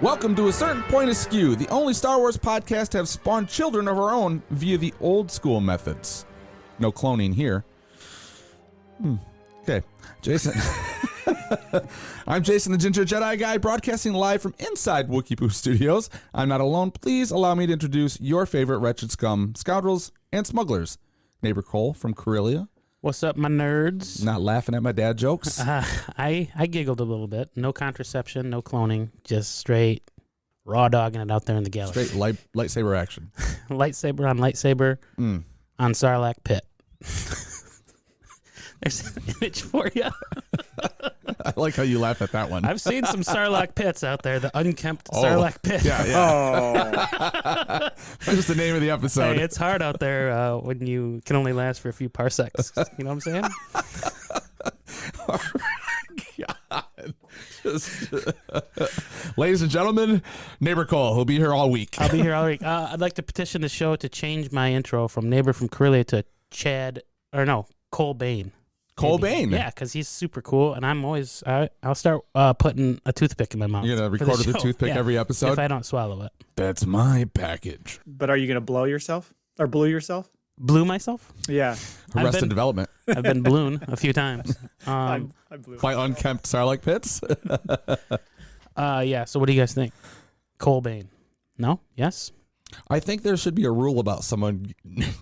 Welcome to A Certain Point Askew, the only Star Wars podcast to have spawned children of our own via the old school methods. No cloning here. Okay, Jason. I'm Jason the Ginger Jedi Guy, broadcasting live from inside Wookiee Studios. I'm not alone. Please allow me to introduce your favorite wretched scum, scoundrels, and smugglers. Neighbor Cole from Corellia. What's up, my nerds? Not laughing at my dad jokes. I giggled a little bit. No contraception, no cloning, just straight raw dogging it out there in the galaxy. Straight lightsaber action. Lightsaber on lightsaber on Sarlacc pit. There's an image for you. I like how you laugh at that one. I've seen some Sarlacc pits out there, the unkempt Sarlacc pit. Yeah. Oh, That was the name of the episode. Hey, it's hard out there when you can only last for a few parsecs. You know what I'm saying? God. Ladies and gentlemen, Neighbor Cole. He'll be here all week. I'll be here all week. I'd like to petition the show to change my intro from Neighbor from Corellia to Cole Bane. Cole Maybe. Bane. Yeah, because he's super cool, and I'm always I'll start putting a toothpick in my mouth. You're gonna for record with a show. toothpick Yeah, every episode. if I don't swallow it. That's my package. but are you going to blow yourself or blew yourself? Blew myself? Yeah, Arrested been- Development I've been blown a few times. I blew. by unkempt Sarlacc pits. Yeah. So what do you guys think? Cole Bane? No? Yes? I think there should be a rule about someone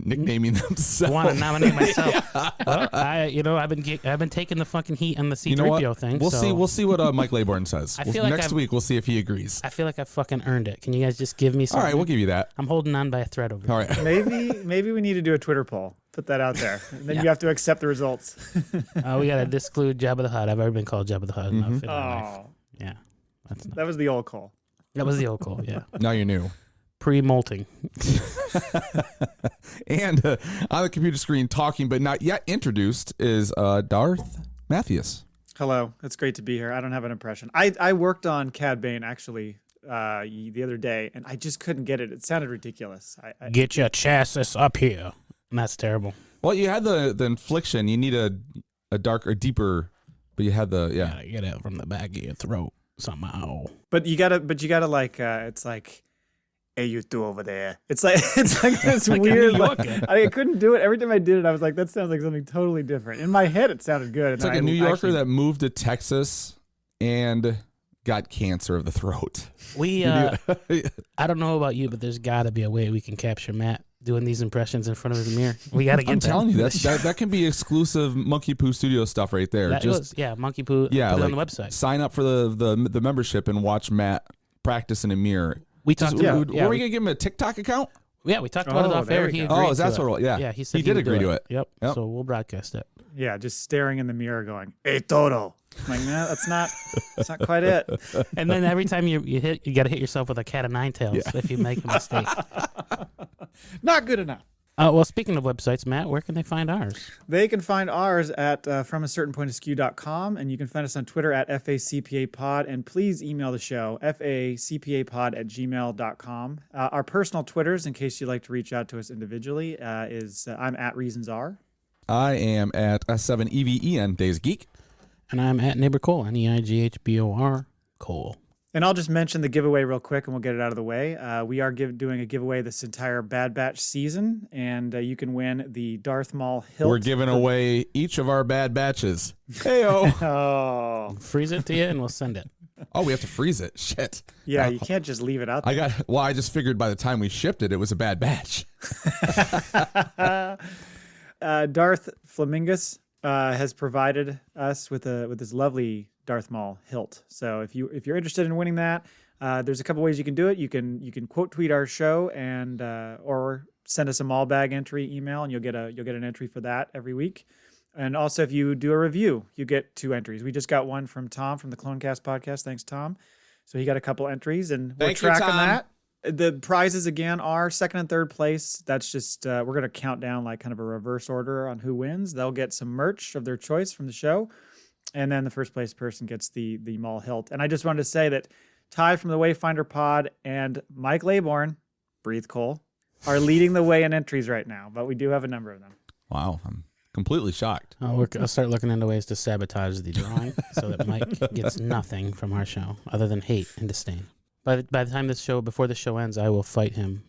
nicknaming themselves. Want to nominate myself? Well, I've been taking the fucking heat on the C-3PO You know what? thing. We'll so see. We'll see what Mike Laybourne says. I feel like next I've- week we'll see if he agrees. I feel like I fucking earned it. Can you guys just give me All something? right, we'll give you that. I'm holding on by a thread over All here. right. Maybe we need to do a Twitter poll. Put that out there, and then Yeah. you have to accept the results. We got to disclude Jabba the Hutt. I've already been called Jabba the Hutt enough in my life. Oh, Yeah. That's not, that was the old call. that was the old call, yeah. Now you're new. Pre-molting. And on the computer screen, talking but not yet introduced, is Darth Mathias. Hello, it's great to be here. I don't have an impression. I worked on Cad Bane actually the other day, and I just couldn't get it. It sounded ridiculous. I Get your chassis up here. And that's terrible. Well, you had the infliction. You need a darker, deeper, but you had the Gotta get it from the back of your throat somehow. but you gotta like it's like, hey, you two over there. It's like this Like a weird. New Like, Yorker. I couldn't do it. Every time I did it, I was like, that sounds like something totally different. In my head, it sounded good. It's like a New Yorker that moved to Texas and got cancer of the throat. We, I don't know about you, but there's got to be a way we can capture Matt doing these impressions in front of his mirror. We got to get I'm that. telling you, that can be exclusive Monkey Poo Studio stuff right there. That was, Monkey Poo. Yeah, put it on like, the website. sign up for the membership and watch Matt practice in a mirror. We talked yeah, about, Were we gonna give him a TikTok account? we talked about it Oh, off there air. we He go. agreed Oh, is that to what? it. Yeah, Yeah, he said he did would agree do to it. Yep. Yep. So we'll broadcast it. Yeah, just staring in the mirror, going, "Hey, Toto." I'm like, no, that's not quite it. And then every time you got to hit yourself with a cat of nine tails if you make a mistake. Not good enough. Well, speaking of websites, Matt, where can they find ours? They can find ours at FromACertainPointOfSkew.com, and you can find us on Twitter at FACPAPod, and please email the show, FACPAPod@gmail.com. Our personal Twitters, in case you'd like to reach out to us individually, is I'm at ReasonsR. I am at 7EVEN Days Geek. And I'm at Neighbor Cole, NEIGHBOR Cole. And I'll just mention the giveaway real quick, and we'll get it out of the way. We are doing a giveaway this entire Bad Batch season, and you can win the Darth Maul hilt. We're giving away each of our bad batches. Heyo. Oh, Freeze it to you and we'll send it. Oh, we have to freeze it. Shit. yeah, you can't just leave it out there. I just figured by the time we shipped it, it was a bad batch. Darth Flamingus has provided us with this lovely Darth Maul hilt. So if you're interested in winning that, there's a couple ways you can do it. You can quote tweet our show and or send us a Maul bag entry email, and you'll get an entry for that every week. And also, if you do a review, you get 2 entries. We just got one from Tom from the Clonecast podcast. Thanks, Tom. So he got a couple entries, and Thank we're you, tracking Tom. that. The prizes again are 2nd and 3rd place. That's just we're going to count down like kind of a reverse order on who wins. They'll get some merch of their choice from the show, and then the 1st place person gets the Maul hilt. And I just wanted to say that Ty from the Wayfinder Pod and Mike Laybourne, Breathe Cole, are leading the way in entries right now. But we do have a number of them. Wow, I'm completely shocked. I'll start looking into ways to sabotage the drawing so that Mike gets nothing from our show other than hate and disdain. By the time before the show ends, I will fight him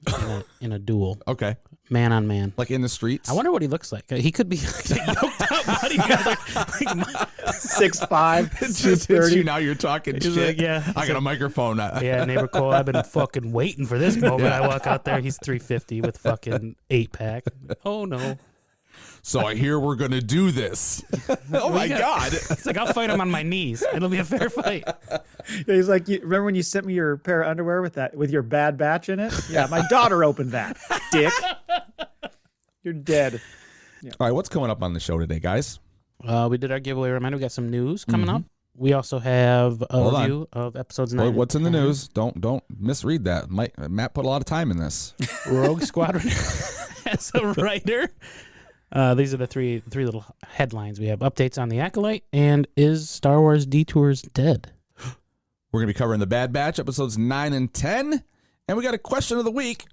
in a duel, Okay. man on man. Like in the streets? I wonder what he looks like. He could be like a yoked out bodybuilder. 6'5", It's you 230. now. You're talking He's shit. like, yeah. I got a microphone. Yeah, neighbor Cole, I've been fucking waiting for this moment. I walk out there, he's 350 with fucking 8-pack. Oh, no. So I hear we're going to do this. Oh, my God. It's like, I'll fight him on my knees. It'll be a fair fight. Yeah, he's like, remember when you sent me your pair of underwear with your Bad Batch in it? Yeah, my daughter opened that. Dick. You're dead. All right, what's coming up on the show today, guys? We did our giveaway. Reminder, we got some news coming up. We also have a Hold on. review of episodes 9. What's in the news? Don't misread that. Matt put a lot of time in this. Rogue Squadron as a writer. These are the three little headlines. We have updates on the Acolyte and is Star Wars Detours dead? We're going to be covering the Bad Batch, episodes 9 and 10. And we got a question of the week.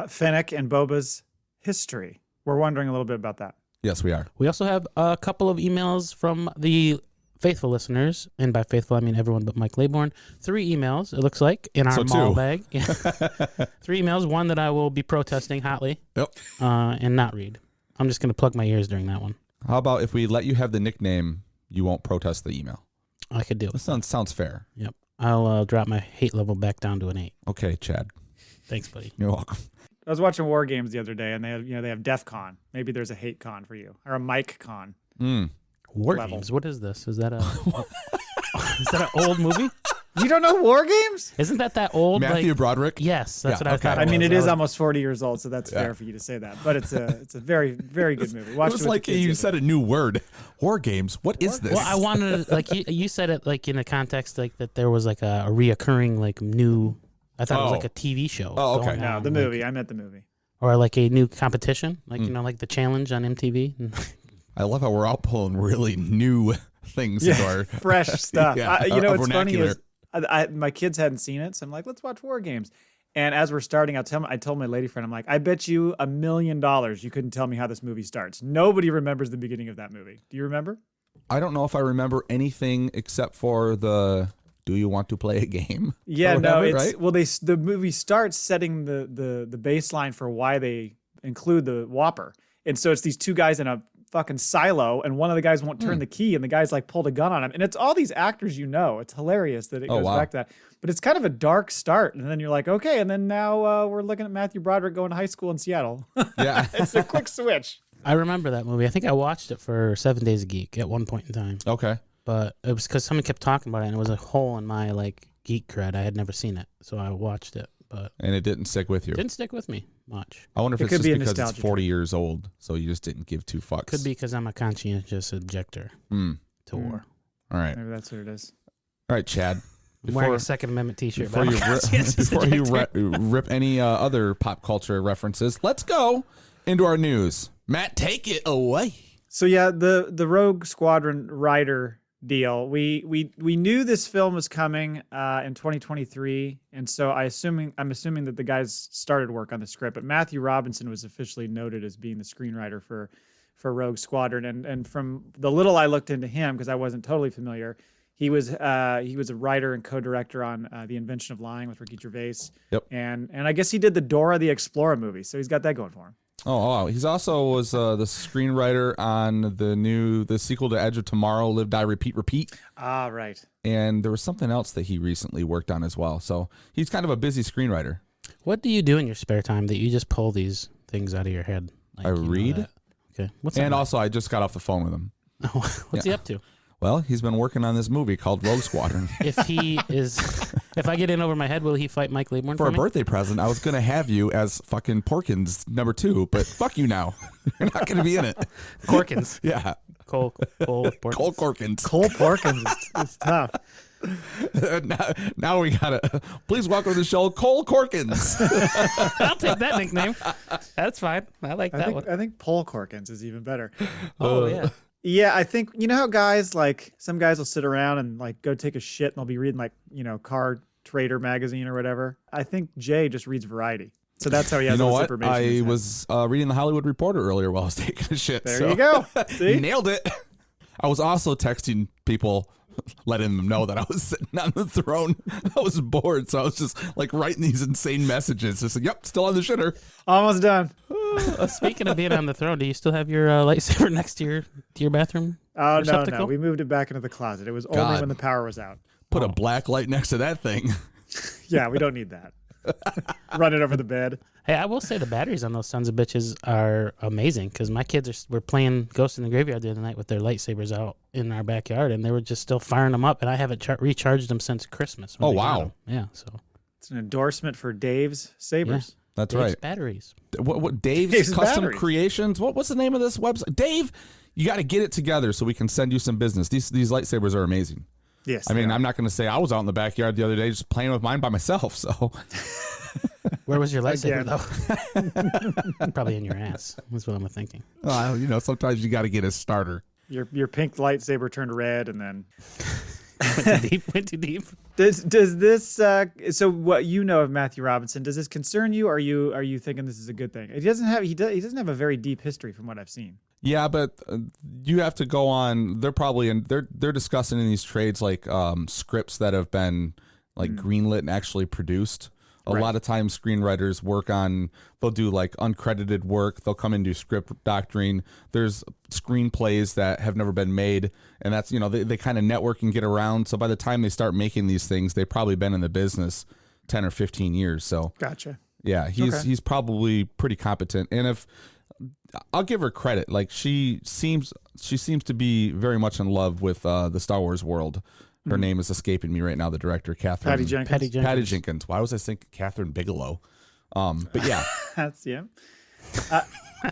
Fennec and Boba's history. We're wondering a little bit about that. Yes, we are. We also have a couple of emails from the faithful listeners, and by faithful I mean everyone but Mike Laybourne. 3 emails, it looks like, in our mall bag. Yeah. 3 emails, one that I will be protesting hotly. Yep. And not read. I'm just going to plug my ears during that one. How about if we let you have the nickname, you won't protest the email? I could do it. That sounds fair. Yep. I'll drop my hate level back down to an 8. Okay, Chad. Thanks, buddy. You're welcome. I was watching War Games the other day, and they have DEF CON. Maybe there's a hate con for you, or a Mike con. War level. Games? What is this? Is that an old movie? You don't know War Games? Isn't that old? Matthew Broderick? Yes, that's Yeah, what I okay. thought. I mean, it is was- almost 40 years old, so that's fair for you to say that. But it's a very, very good movie. It Watch was with like the kids you the said a new word. War Games. What is this? Well, I wanted to, like you said it like in a context like that there was like a reoccurring like new. I thought it was like a TV show. Oh, okay. going No, on, the like- movie. I meant the movie. or like a new competition, like like the challenge on MTV. I love how we're out pulling really new things into our Fresh stuff. Yeah, You know our what's funny vernacular. is my kids hadn't seen it, so I'm like, let's watch War Games. And as we're starting, I told my lady friend, I'm like, I bet you $1 million you couldn't tell me how this movie starts. Nobody remembers the beginning of that movie. Do you remember? I don't know if I remember anything except for the "Do you want to play a game?" Yeah, or no, whatever, it's right? well, the movie starts setting the baseline for why they include the Whopper, and so it's these 2 guys in a fucking silo, and one of the guys won't turn the key, and the guy's like pulled a gun on him, and it's all these actors you know. It's hilarious that it goes wow. back to that, but it's kind of a dark start, and then you're like, okay, and then now we're looking at Matthew Broderick going to high school in Seattle. Yeah. It's a quick switch. I remember that movie. I think I watched it for 7 Days a Geek at one point in time, Okay. but it was because someone kept talking about it, and it was a hole in my like geek cred. I had never seen it, so I watched it, but And it didn't stick with you. it didn't stick with me much. I wonder if It it's could just be a because it's nostalgia 40 years old, so you just didn't give 2 fucks. Could be because I'm a conscientious objector to war. All right. Maybe that's what it is. All right, Chad. I'm wearing a Second Amendment T-shirt. Before but you, I'm a conscientious before you objector. rip any other pop culture references, let's go into our news. Matt, take it away. So yeah, the Rogue Squadron writer deal. We knew this film was coming in 2023, and so I'm assuming that the guys started work on the script. But Matthew Robinson was officially noted as being the screenwriter for Rogue Squadron, and from the little I looked into him, because I wasn't totally familiar, he was a writer and co-director on The Invention of Lying with Ricky Gervais. Yep. And I guess he did the Dora the Explorer movie, so he's got that going for him. Oh, wow. He's also was the screenwriter on the sequel to Edge of Tomorrow, Live, Die, Repeat. Ah, right. And there was something else that he recently worked on as well. So he's kind of a busy screenwriter. What do you do in your spare time that you just pull these things out of your head? Like, I you know read. that? Okay. What's And that? also, I just got off the phone with him. What's he up to? Well, he's been working on this movie called Rogue Squadron. If I get in over my head, will he fight Mike Laybourne For for a me? birthday present, I was going to have you as fucking Porkins #2, but fuck you now. You're not going to be in it. Corkins. Yeah. Cole Porkins. Cole Corkins. Cole Porkins is tough. now we got to please welcome to the show, Cole Corkins. I'll take that nickname. That's fine. I like that one. I think Paul Corkins is even better. Oh, yeah. Yeah, I think you know how guys like some guys will sit around and like go take a shit and they'll be reading like Car Trader magazine or whatever. I think Jay just reads Variety, so that's how he has You know all this what? information. in his I head. was reading the Hollywood Reporter earlier while I was taking a shit. There so- you go. See, Nailed it. I was also texting people letting them know that I was sitting on the throne. I was bored, so I was just like writing these insane messages. Just like, yep, still on the shitter. Almost done. Speaking of being on the throne, do you still have your lightsaber next to your bathroom? Oh, receptacle? no. We moved it back into the closet. It was only when the power was out. Put a black light next to that thing. Yeah, we don't need that. Run it over the bed. Hey, I will say the batteries on those sons of bitches are amazing because my kids were playing Ghost in the Graveyard the other night with their lightsabers out in our backyard, and they were just still firing them up, and I haven't recharged them since Christmas. Oh, wow. Yeah, so. It's an endorsement for Dave's Sabers. Yeah. That's Dave's right. batteries. What Dave's Custom batteries. Creations? What's the name of this website? Dave, you got to get it together so we can send you some business. These lightsabers are amazing. Yes. I mean, I'm not going to say I was out in the backyard the other day just playing with mine by myself. So, where was your lightsaber though? Probably in your ass. That's what I'm thinking. Sometimes you got to get a starter. Your pink lightsaber turned red, and then went too deep. Does this? So what you know of Matthew Robinson? Does this concern you? Are you thinking this is a good thing? He doesn't have a very deep history from what I've seen. Yeah, but you have to go on. They're probably they're discussing in these trades like scripts that have been like greenlit and actually produced. A lot of times screenwriters work on, they'll do like uncredited work. They'll come and do script doctoring. There's screenplays that have never been made, and that's, they kind of network and get around. So by the time they start making these things, they've probably been in the business 10 or 15 years. So gotcha. Yeah, he's probably pretty competent. And if I'll give her credit, like she seems to be very much in love with the Star Wars world. Her name is escaping me right now. The director, Patty Jenkins. Why was I thinking Catherine Bigelow? But yeah, that's yeah. I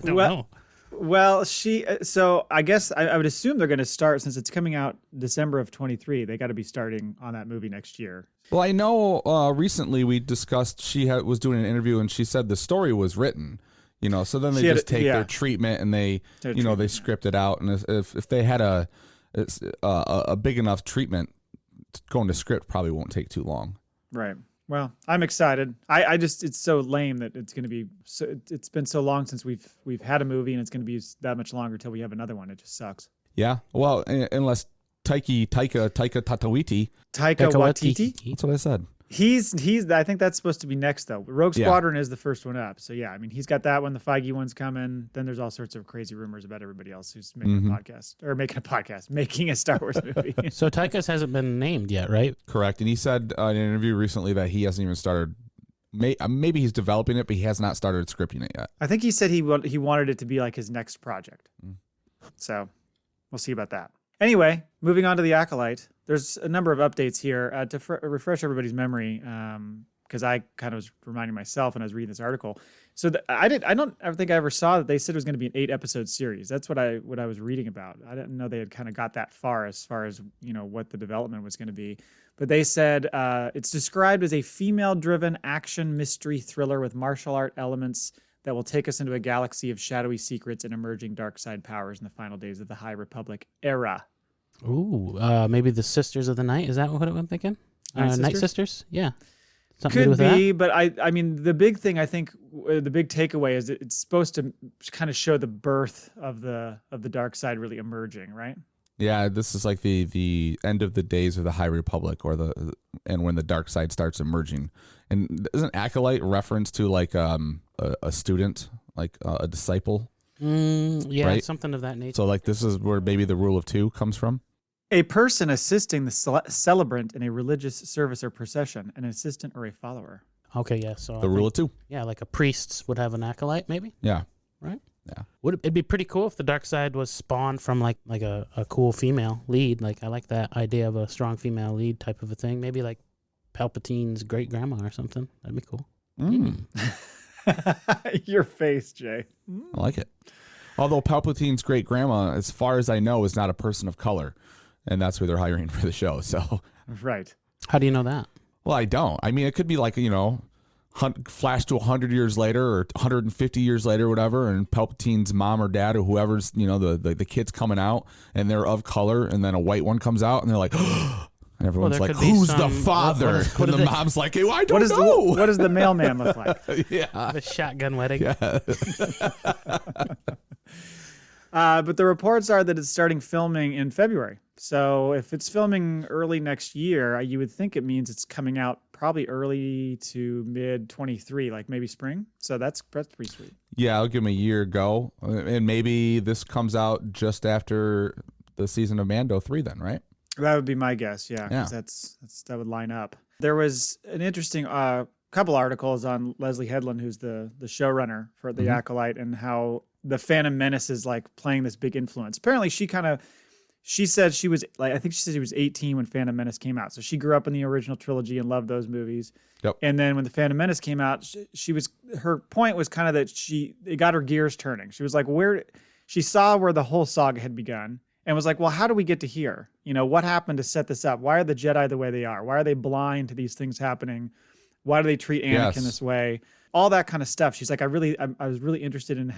don't know. Well, so I guess I would assume they're going to start, since it's coming out December of 2023. They got to be starting on that movie next year. Well, I know recently we discussed she was doing an interview and she said the story was written. So then they just take their treatment and they script it out. And if they had a big enough treatment, going to script probably won't take too long. Right. Well, I'm excited. I just, it's so lame that it's going to be it's been so long since we've had a movie, and it's going to be that much longer till we have another one. It just sucks. Yeah. Well, unless Taika Waititi. That's what I said. He's I think that's supposed to be next, though. Rogue Squadron is the first one up. So yeah, I mean, he's got that one. The Feige one's coming. Then there's all sorts of crazy rumors about everybody else who's making making a Star Wars movie. So Taika's hasn't been named yet, right? Correct. And he said in an interview recently that he hasn't even started. Maybe he's developing it, but he has not started scripting it yet. I think he said he wanted it to be like his next project. So we'll see about that. Anyway, moving on to The Acolyte. There's a number of updates here to refresh everybody's memory, because I kind of was reminding myself when I was reading this article. So I don't ever think I ever saw that they said it was going to be an 8-episode series. That's what I was reading about. I didn't know they had kind of got that far as what the development was going to be. But they said it's described as a female-driven action mystery thriller with martial art elements that will take us into a galaxy of shadowy secrets and emerging dark side powers in the final days of the High Republic era. Ooh, maybe the Sisters of the Night. Is that what I'm thinking? Night Sisters? Yeah. Something could be, but I mean, the big thing, I think, the big takeaway is that it's supposed to kind of show the birth of the dark side really emerging, right? Yeah, this is like the end of the days of the High Republic, and when the dark side starts emerging. And isn't Acolyte reference to like a student, like a disciple? Yeah, right? Something of that nature. So like this is where maybe the rule of two comes from. A person assisting the celebrant in a religious service or procession, an assistant or a follower. Okay, yeah. So the rule of two. Yeah, like a priest would have an acolyte, maybe. Yeah. Right. Yeah. It'd be pretty cool if the dark side was spawned from like a cool female lead. Like I like that idea of a strong female lead type of a thing. Maybe like Palpatine's great grandma or something. That'd be cool. Your face, Jay. I like it. Although Palpatine's great grandma, as far as I know, is not a person of color. And that's who they're hiring for the show. So, right. How do you know that? Well, I don't. I mean, it could be like, flash to 100 years later or 150 years later, whatever. And Palpatine's mom or dad or whoever's, the kid's coming out and they're of color. And then a white one comes out and they're like, and everyone's like, who's the father? And the mom's like, hey, I don't know. What does the mailman look like? Yeah. The shotgun wedding. Yeah. But the reports are that it's starting filming in February. So if it's filming early next year, you would think it means it's coming out probably early to mid 23, like maybe spring. So that's pretty sweet. Yeah, I'll give him a year go, and maybe this comes out just after the season of Mando 3 then, right? That would be my guess, yeah, because that would line up. There was an interesting couple articles on Leslie Headland, who's the showrunner for The Acolyte, and how the Phantom Menace is like playing this big influence. Apparently, she said she was like, I think she said she was 18 when Phantom Menace came out. So she grew up in the original trilogy and loved those movies. Yep. And then when the Phantom Menace came out, her point was kind of that it got her gears turning. She was like, she saw where the whole saga had begun and was like, well, how do we get to here? You know, what happened to set this up? Why are the Jedi the way they are? Why are they blind to these things happening? Why do they treat Anakin this way? All that kind of stuff. She's like, I was really interested in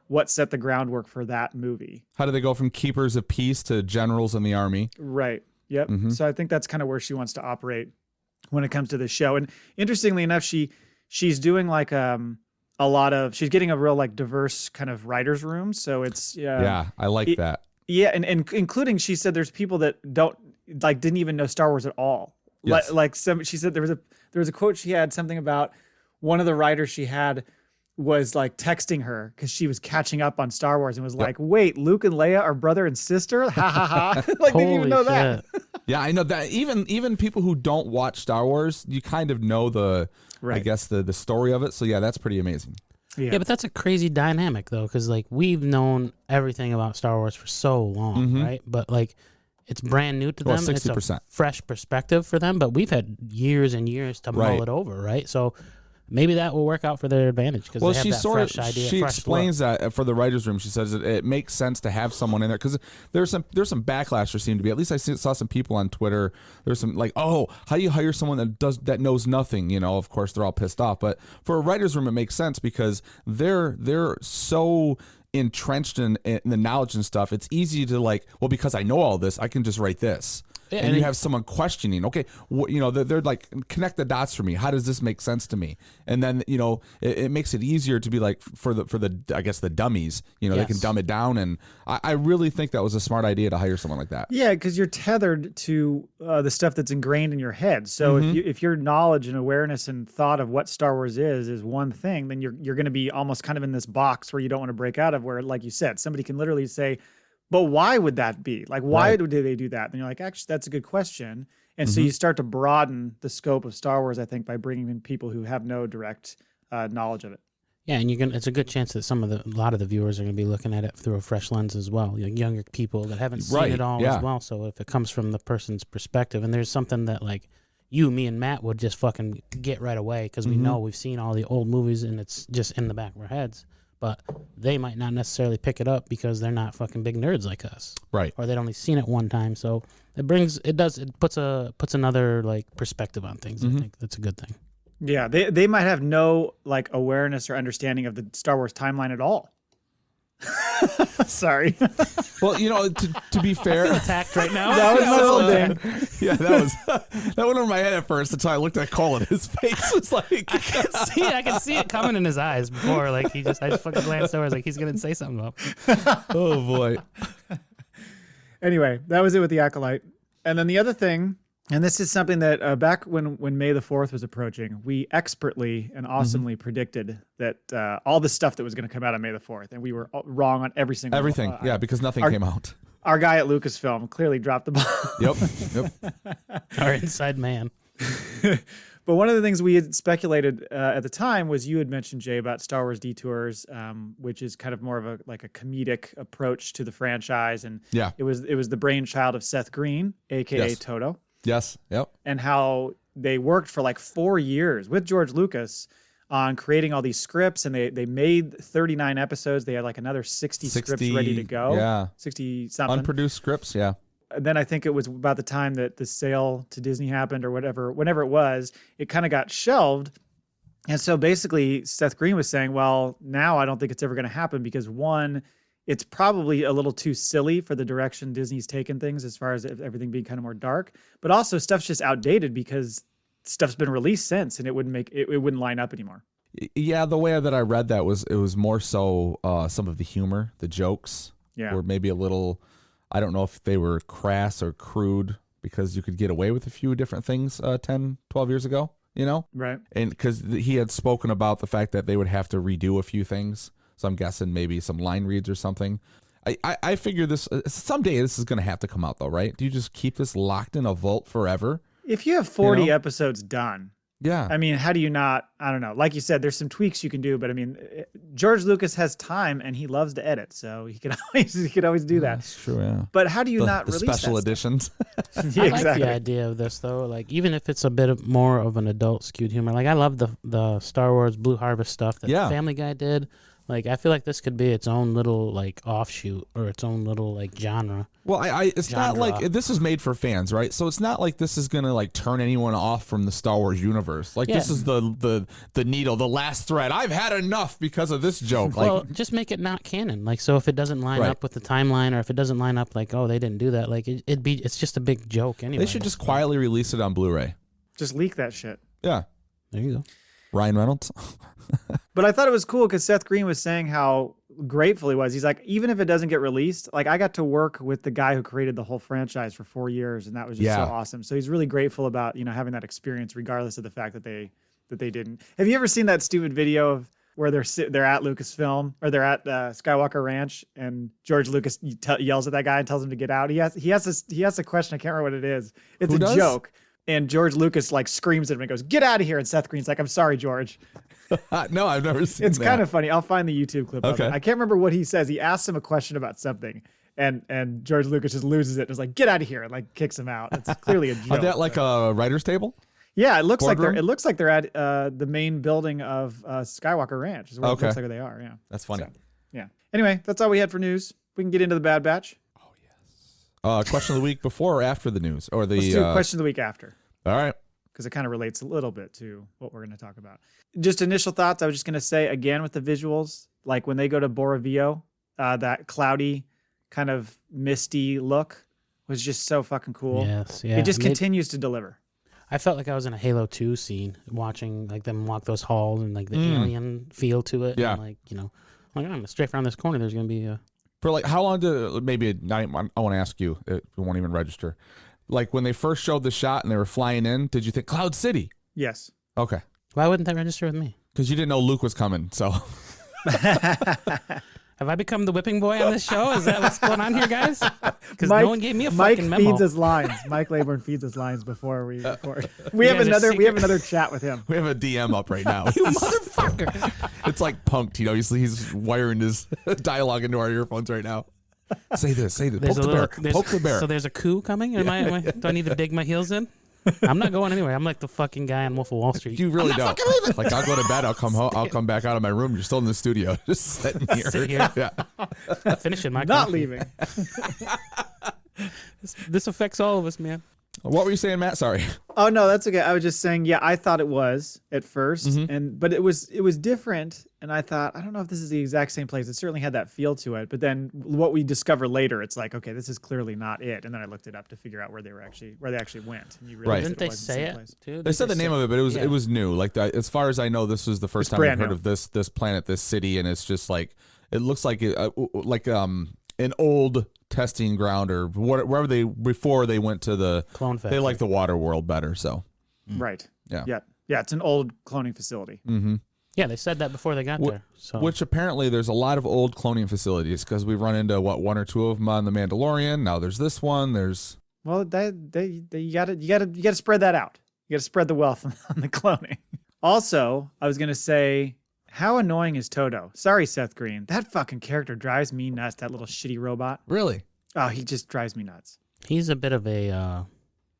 what set the groundwork for that movie. How do they go from keepers of peace to generals in the army? Right. Yep. So I think that's kind of where she wants to operate when it comes to this show. And interestingly enough, she's doing like she's getting a real like diverse kind of writer's room. So it's I like that. Yeah, and including, she said there's people that didn't even know Star Wars at all. Yes. She said there was a quote she had, something about one of the writers she had was like texting her because she was catching up on Star Wars and was like, wait, Luke and Leia are brother and sister? Ha ha ha. Like, they didn't even know that. Yeah, I know that. Even people who don't watch Star Wars, you kind of know I guess the story of it. So yeah, that's pretty amazing. Yeah, but that's a crazy dynamic though, because like we've known everything about Star Wars for so long, right? But like it's brand new to them. 60%. It's a fresh perspective for them, but we've had years and years to mull it over, right? So maybe that will work out for their advantage because they have that fresh idea. She explains that for the writers' room. She says it makes sense to have someone in there because there's some backlash. There seemed to be. At least I saw some people on Twitter. There's some like, oh, how do you hire someone that knows nothing? You know, of course they're all pissed off. But for a writers' room, it makes sense because they're so entrenched in the knowledge and stuff. It's easy to like, well, because I know all this, I can just write this. Yeah, and you have someone questioning, okay, they're like, connect the dots for me. How does this make sense to me? And then, it makes it easier to be like, for the I guess the dummies, they can dumb it down. And I really think that was a smart idea to hire someone like that. Yeah, because you're tethered to the stuff that's ingrained in your head. So if your knowledge and awareness and thought of what Star Wars is one thing, then you're going to be almost kind of in this box where you don't want to break out of, where, like you said, somebody can literally say, but why would that be? Like, why do they do that? And you're like, actually, that's a good question. And so you start to broaden the scope of Star Wars, I think, by bringing in people who have no direct knowledge of it. Yeah, and it's a good chance that a lot of the viewers are going to be looking at it through a fresh lens as well. Younger people that haven't seen it all as well. So if it comes from the person's perspective, and there's something that like you, me, and Matt would just fucking get right away because we know we've seen all the old movies and it's just in the back of our heads. But they might not necessarily pick it up because they're not fucking big nerds like us, right? Or they'd only seen it one time. So it puts another like perspective on things. I think that's a good thing. Yeah, they might have no like awareness or understanding of the Star Wars timeline at all. Sorry. Well, to be fair, I feel attacked right now. That was my whole thing. Yeah, that went over my head at first until I looked at Cole and his face was like, I can see it coming in his eyes before. Like I just fucking glanced over. I was like, he's gonna say something about. Oh boy. Anyway, that was it with The Acolyte, and then the other thing. And this is something that back when May the 4th was approaching, we expertly and awesomely predicted that all the stuff that was going to come out on May the 4th, and we were wrong on everything. Yeah, because nothing came out. Our guy at Lucasfilm clearly dropped the ball. Yep. Our inside man. But one of the things we had speculated at the time was, you had mentioned, Jay, about Star Wars Detours, which is kind of more of a comedic approach to the franchise, and it was the brainchild of Seth Green, aka Toto. Yes. Yep. And how they worked for like 4 years with George Lucas on creating all these scripts, and they made 39 episodes. They had like another 60 scripts ready to go. Yeah. 60 something. Unproduced scripts. Yeah. And then I think it was about the time that the sale to Disney happened, or whenever it was, it kind of got shelved. And so basically Seth Green was saying, well, now I don't think it's ever going to happen because, one, it's probably a little too silly for the direction Disney's taken things as far as everything being kind of more dark, but also stuff's just outdated because stuff's been released since, and it wouldn't line up anymore. Yeah, the way that I read that was it was more so some of the humor, the jokes. were maybe a little, I don't know if they were crass or crude because you could get away with a few different things 10, 12 years ago, you know? Right. And because he had spoken about the fact that they would have to redo a few things. So I'm guessing maybe some line reads or something. I figure this someday this is going to have to come out though, right? Do you just keep this locked in a vault forever? If you have 40 episodes done, yeah. I mean, how do you not? I don't know. Like you said, there's some tweaks you can do, but I mean, George Lucas has time and he loves to edit, so he could always do that. That's true. Yeah. But how do you not the release special that editions? Yeah, I exactly. like the idea of this though. Like even if it's a bit more of an adult skewed humor, like I love the Star Wars Blue Harvest stuff that Family Guy did. Like I feel like this could be its own little like offshoot or its own little like genre. Well, it's not like this is made for fans, right? So it's not like this is gonna like turn anyone off from the Star Wars universe. Like this is the needle, the last thread. I've had enough because of this joke. Like, well, just make it not canon. Like so, if it doesn't line up with the timeline, or if it doesn't line up, like they didn't do that. Like it's just a big joke anyway. They should just quietly release it on Blu-ray. Just leak that shit. Yeah, there you go. Ryan Reynolds. But I thought it was cool because Seth Green was saying how grateful he was. He's like, even if it doesn't get released, like I got to work with the guy who created the whole franchise for 4 years, and that was just so awesome. So he's really grateful about having that experience, regardless of the fact that they didn't. Have you ever seen that stupid video of where they're at Lucasfilm or they're at Skywalker Ranch and George Lucas yells at that guy and tells him to get out? He has a question. I can't remember what it is. It's a joke. And George Lucas like screams at him and goes, "Get out of here!" And Seth Green's like, "I'm sorry, George." No, I've never seen It's kind of funny. I'll find the YouTube clip of it. I can't remember what he says. He asks him a question about something, and George Lucas just loses it and is like, "Get out of here!" and like kicks him out. It's clearly a joke. Is that like a writer's table? Yeah, it looks Boardroom? like they're at the main building of Skywalker Ranch. Is where it looks like they are. Yeah, that's funny. So, yeah. Anyway, that's all we had for news. We can get into the Bad Batch. Oh yes. Question of the week before or after the news, or the Let's do question of the week after. All right. Because it kind of relates a little bit to what we're going to talk about. Just initial thoughts. I was just going to say again with the visuals, like when they go to Borovio, that cloudy, kind of misty look was just so fucking cool. Yes, yeah. It just continues to deliver. I felt like I was in a Halo 2 scene watching like them walk those halls and like the alien feel to it. Yeah. And, like, I'm straight around this corner. There's going to be a... For like how long did maybe I want to ask you, it won't even register. Like when they first showed the shot and they were flying in, did you think Cloud City? Yes. Okay. Why wouldn't that register with me? Because you didn't know Luke was coming. So have I become the whipping boy on this show? Is that what's going on here, guys? Because no one gave me a fucking memo. Mike feeds his lines. Mike Laybourne feeds his lines before we record. We have another chat with him. We have a DM up right now. You motherfucker! It's like punked. He's wiring his dialogue into our earphones right now. Say this. Poke the bear. So there's a coup coming? Do I need to dig my heels in? I'm not going anywhere. I'm like the fucking guy on Wolf of Wall Street. You really don't. Like I'll go to bed. I'll come home. I'll come back out of my room. You're still in the studio, just sitting here. Sit here. Yeah. Finishing my Not coffee. leaving. This affects all of us, man. What were you saying, Matt? Sorry. Oh no, that's okay. I was just saying, I thought it was at first, but it was different, and I thought, I don't know if this is the exact same place. It certainly had that feel to it, but then what we discover later, it's like, okay, this is clearly not it. And then I looked it up to figure out where they actually went. And you realize Didn't they say it too? They said the name of it, but it was new. Like as far as I know, this was the first time I've heard of this planet, this city, and it's just like it looks like an old testing ground or wherever before they went to the clone factory. They like the water world better, so right. Yeah. It's an old cloning facility. Mm-hmm. Yeah, they said that before they got there. So which apparently there's a lot of old cloning facilities because we've run into one or two of them on the Mandalorian. Now there's this one. Well, you gotta spread that out. You gotta spread the wealth on the cloning. Also, I was gonna say, how annoying is Toto? Sorry, Seth Green. That fucking character drives me nuts. That little shitty robot. Really? Oh, he just drives me nuts. he's a bit of a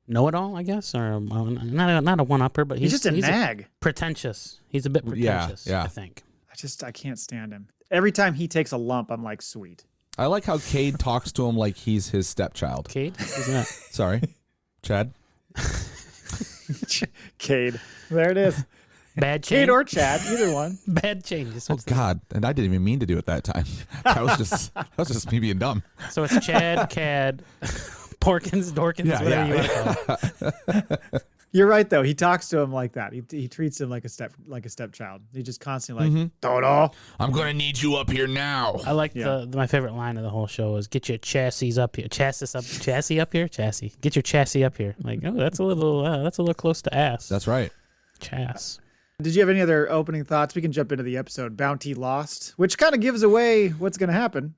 know-it-all, I guess, or not a one-upper, but he's just a nag. Pretentious. He's a bit pretentious. Yeah. I think. I can't stand him. Every time he takes a lump, I'm like, sweet. I like how Cade talks to him like he's his stepchild. Cade? Isn't that? Sorry, Chad. Cade. There it is. Bad change. Cade or Chad, either one. Bad changes. Oh God! And I didn't even mean to do it that time. That was just me being dumb. So it's Chad, Cad, Porkins, Dorkins, whatever you want to call it. You're right though. He talks to him like that. He treats him like a stepchild. He just constantly like, Toto, I'm gonna need you up here now. I like my favorite line of the whole show is "Get your chassis up here, chassis up here, chassis. Get your chassis up here." Like, oh, that's a little close to ass. That's right. Chass. Did you have any other opening thoughts? We can jump into the episode Bounty Lost, which kind of gives away what's going to happen.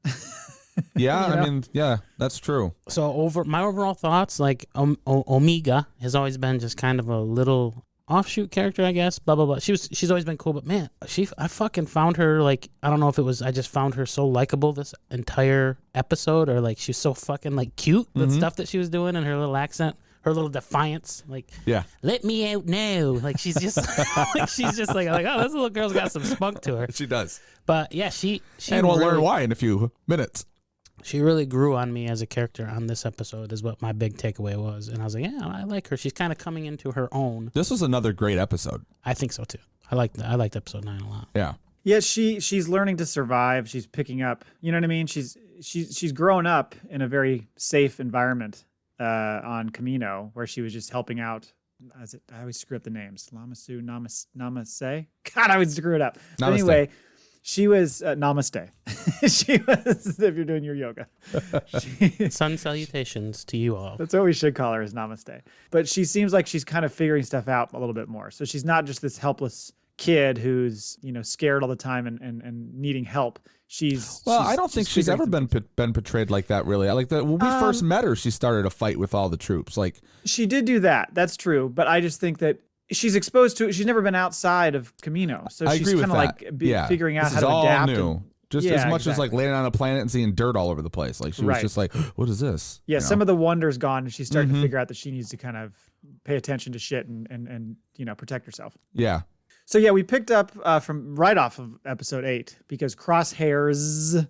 Yeah, I mean, yeah, that's true. So my overall thoughts, like Omega has always been just kind of a little offshoot character, I guess. Blah blah blah. She's always been cool, but man, I fucking found her like, I don't know if it was, I just found her so likable this entire episode, or like she's so fucking like cute. The stuff that she was doing and her little accent. Her little defiance, like, yeah, let me out now. Like she's just, like, oh, this little girl's got some spunk to her. She does. But yeah, she and we'll learn why in a few minutes. She really grew on me as a character on this episode, is what my big takeaway was. And I was like, yeah, I like her. She's kind of coming into her own. This was another great episode. I think so too. I liked episode 9 a lot. Yeah. Yeah, she's learning to survive. She's picking up. You know what I mean? She's grown up in a very safe environment. On Camino, where she was just helping out. I always screw up the names. Lamasu, Namaste. God, I would screw it up. But anyway, she was Namaste. She was, if you're doing your yoga. Sun salutations to you all. That's what we should call her, is Namaste. But she seems like she's kind of figuring stuff out a little bit more. So she's not just this helpless kid who's, scared all the time and needing help. I don't think she's ever been portrayed like that, really. I like that when we first met her, she started a fight with all the troops. Like, she did do that. That's true. But I just think that she's exposed to it. She's never been outside of Camino. So she's kind of like figuring out how to adapt. New. Just as much as like landing on a planet and seeing dirt all over the place. Like she was just like, what is this? Yeah, some of the wonder's gone, and she's starting to figure out that she needs to kind of pay attention to shit and protect herself. Yeah. So yeah, we picked up from right off of episode 8 because Crosshairs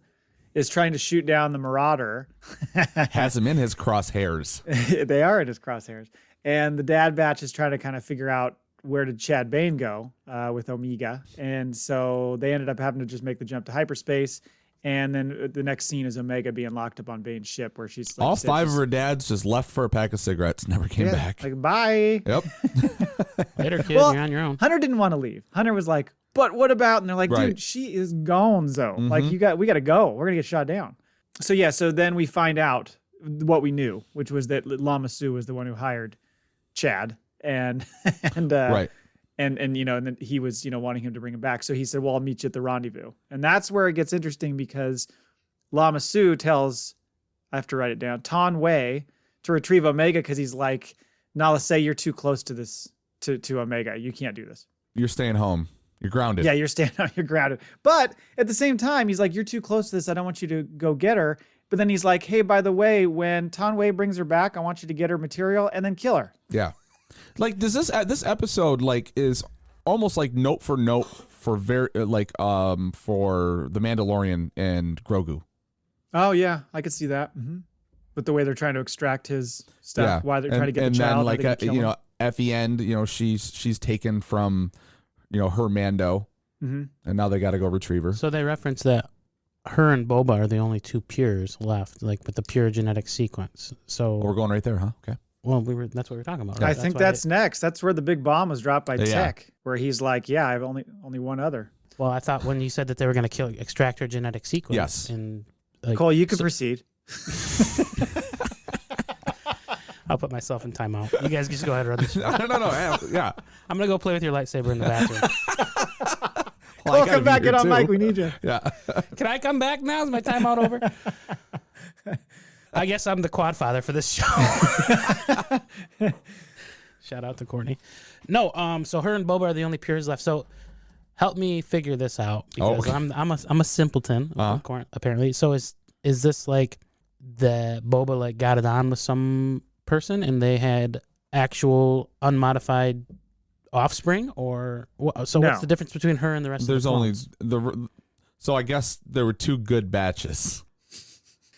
is trying to shoot down the Marauder. Has him in his crosshairs. They are in his crosshairs. And the Dad Batch is trying to kind of figure out where did Chad Bane go with Omega. And so they ended up having to just make the jump to hyperspace. And then the next scene is Omega being locked up on Bane's ship, where she's like, all 5 of her dads just left for a pack of cigarettes, never came back. Like, bye. Yep. Later, kid. You're on your own. Hunter didn't want to leave. Hunter was like, but what about? And they're like, dude, she is gone, Zo. Like, we got to go. We're gonna get shot down. So then we find out what we knew, which was that Lama Su was the one who hired Chad, and right. And then he was, wanting him to bring him back. So he said, well, I'll meet you at the rendezvous. And that's where it gets interesting, because Lama Su tells, I have to write it down, Ton Wei to retrieve Omega, because he's like, Nala, say you're too close to this, to Omega. You can't do this. You're staying home. You're grounded. Yeah, you're grounded. But at the same time, he's like, you're too close to this. I don't want you to go get her. But then he's like, hey, by the way, when Ton Wei brings her back, I want you to get her material and then kill her. Yeah. Like, does this episode like is almost like note for note for for the Mandalorian and Grogu. Oh yeah, I could see that. Mm-hmm. With the way they're trying to extract his stuff, why they're trying to get the child. And then like at the end, she's taken from her Mando, and now they got to go retrieve her. So they reference that her and Boba are the only 2 pures left, like with the pure genetic sequence. So we're going right there, huh? Okay. Well, that's what we were talking about. Right? I think that's next. That's where the big bomb was dropped by Tech, where he's like, "Yeah, I have only one other." Well, I thought when you said that they were going to extract her genetic sequence. Yes. And Cole, you can proceed. I'll put myself in timeout. You guys just go ahead and run this. No. Yeah. I'm gonna go play with your lightsaber in the bathroom. Cole, come back. Get on mic. We need you. Yeah. Can I come back now? Is my timeout over? I guess I'm the quad father for this show. Shout out to Courtney. No, so her and Boba are the only pures left. So help me figure this out, because I'm a simpleton apparently. So is this like the Boba like got it on with some person and they had actual unmodified offspring, or what's the difference between her and the rest of the clones? So I guess there were 2 good batches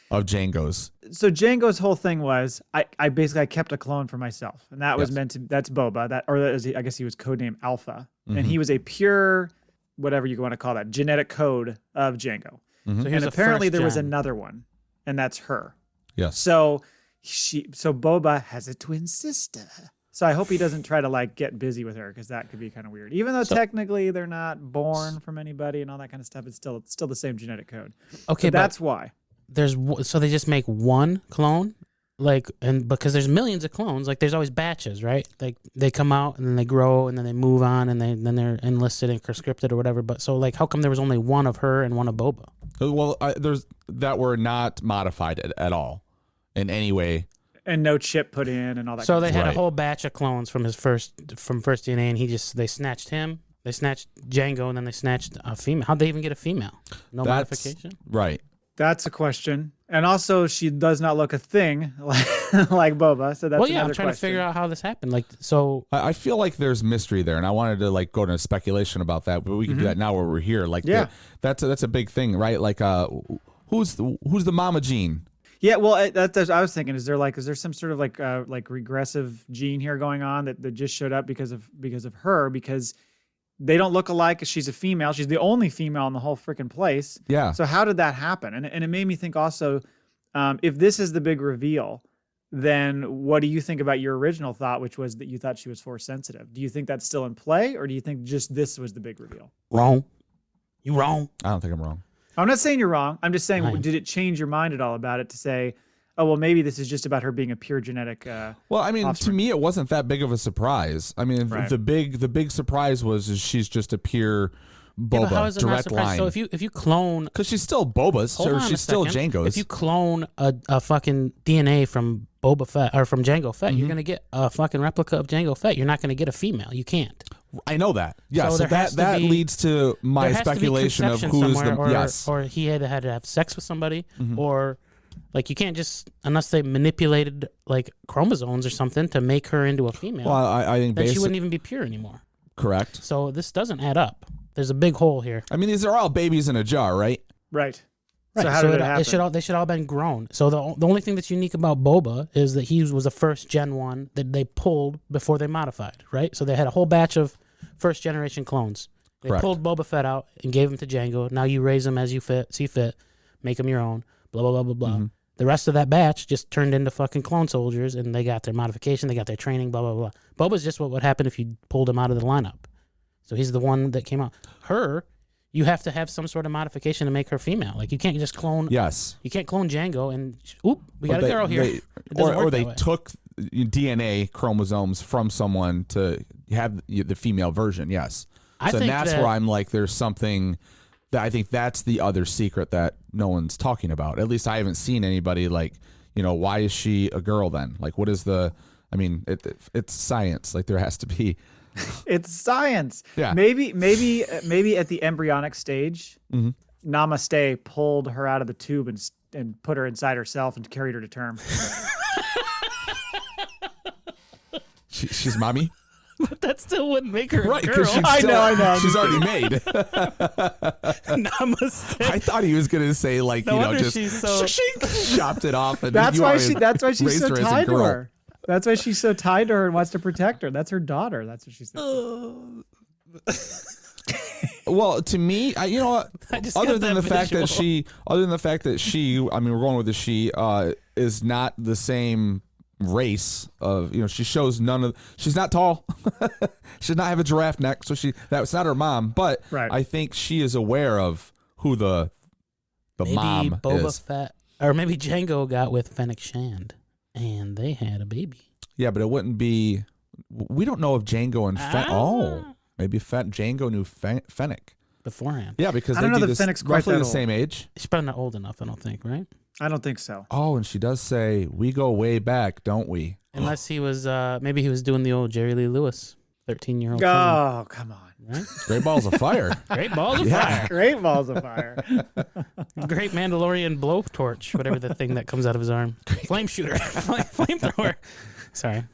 of Jango's. So Jango's whole thing was, I basically kept a clone for myself, and that was that's Boba. I guess he was codenamed Alpha, and he was a pure, whatever you want to call that, genetic code of Jango. So and apparently there was another one, and that's her. Yes. So Boba has a twin sister. So I hope he doesn't try to like get busy with her because that could be kind of weird. Even though technically they're not born from anybody and all that kind of stuff, it's still the same genetic code. Okay, so that's why. So they just make one clone, like, and because there's millions of clones, like there's always batches, right? Like they come out and then they grow and then they move on and then they're enlisted and conscripted or whatever. But so like, how come there was only one of her and one of Boba? Well, there's that were not modified at all in any way. And no chip put in and all that. So kind they of had stuff. a whole batch of clones from first DNA, and they snatched him. They snatched Django, and then they snatched a female. How'd they even get a female? No modification? Right. That's a question. And also, she does not look a thing like Boba. So that's well, yeah. I'm another trying to question. figure out how this happened. Like, so I feel like there's mystery there, and I wanted to like go into speculation about that, but we can do that now where we're here. Like, Yeah. that's a big thing, right? Like, who's the Mama Gene? Yeah, well, that's I was thinking. Is there some sort of like regressive gene here going on that just showed up because of her? Because they don't look alike. She's a female. She's the only female in the whole freaking place. Yeah. So how did that happen? And it made me think also, if this is the big reveal, then what do you think about your original thought, which was that you thought she was Force sensitive? Do you think that's still in play, or do you think just this was the big reveal? wrong. You wrong. I don't think I'm wrong. I'm not saying you're wrong. I'm just saying, I am. did it change your mind at all about it to say, oh, well, maybe this is just about her being a pure genetic. Well, I mean, offspring. to me, it wasn't that big of a surprise. I mean, Right. the big surprise was she's just a pure Boba, Yeah, but how is it not direct surprising? line. So if you clone, Because she's still Boba's, hold or on she's a still second. Jango's. If you clone a fucking DNA from Boba Fett or from Jango Fett, you're gonna get a fucking replica of Jango Fett. You're not gonna get a female. You can't. I know that. Yeah, So so there has to that be- leads to my There has to be speculation of conception who's the somewhere, or, yes. or he had to have sex with somebody, or like you can't just unless they manipulated like chromosomes or something to make her into a female. Well, I think then she basic, wouldn't even be pure anymore. correct. So this doesn't add up. There's a big hole here. I mean, these are all babies in a jar, right? Right. Right. So how did it happen? They should all been grown. So the only thing that's unique about Boba is that he was the first Gen 1 that they pulled before they modified, right? So they had a whole batch of first generation clones. They Correct. pulled Boba Fett out and gave him to Jango. Now you raise him as you see fit, make them your own, blah, blah, blah, blah, blah. Mm-hmm. The rest of that batch just turned into fucking clone soldiers, and they got their modification, they got their training, blah, blah, blah. Boba's just what would happen if you pulled him out of the lineup. So he's the one that came out. Her, you have to have some sort of modification to make her female. Like you can't just clone. Yes. You can't clone Django and we got But a girl here. they- It doesn't or work they that way. took DNA chromosomes from someone to have the female version. Yes. I So think that's that- where I'm like, there's something that I think that's the other secret that no one's talking about. At least I haven't seen anybody like, why is she a girl then? Like, what is I mean, it's science. Like there has to be. It's science. Yeah. Maybe at the embryonic stage, Namaste pulled her out of the tube and put her inside herself and carried her to term. She's mommy. That still wouldn't make her Right, a girl. because I know. she's already made. Namaste. I thought he was gonna say like No wonder just she's so- chopped it off. And That's you why already she's raised so her as a tied to girl. her. That's why she's so tied to her and wants to protect her. That's her daughter. That's what she said. Well, to me, you know what? I just Other got than that the fact that visual. she, I mean, we're going with the she is not the same race of she shows none of she's not tall. She did not have a giraffe neck, so that's not her mom. But Right. I think she is aware of who the Maybe mom Boba is. Fett, or maybe Django got with Fennec Shand, and they had a baby. Yeah, but it wouldn't be. We don't know if Django and maybe Django knew Fennec. Beforehand. Yeah, because I they don't know do that this Fennec's quite roughly that the old. same age. She's probably not old enough, I don't think, right? I don't think so. Oh, and she does say, "We go way back, don't we?" Unless he was, maybe he was doing the old Jerry Lee Lewis, 13-year-old. Oh, come on. Right? Great balls of fire. Great balls of Yeah. fire. Great balls of fire. Great Mandalorian blowtorch, whatever the thing that comes out of his arm. Flame shooter. Flamethrower. Sorry.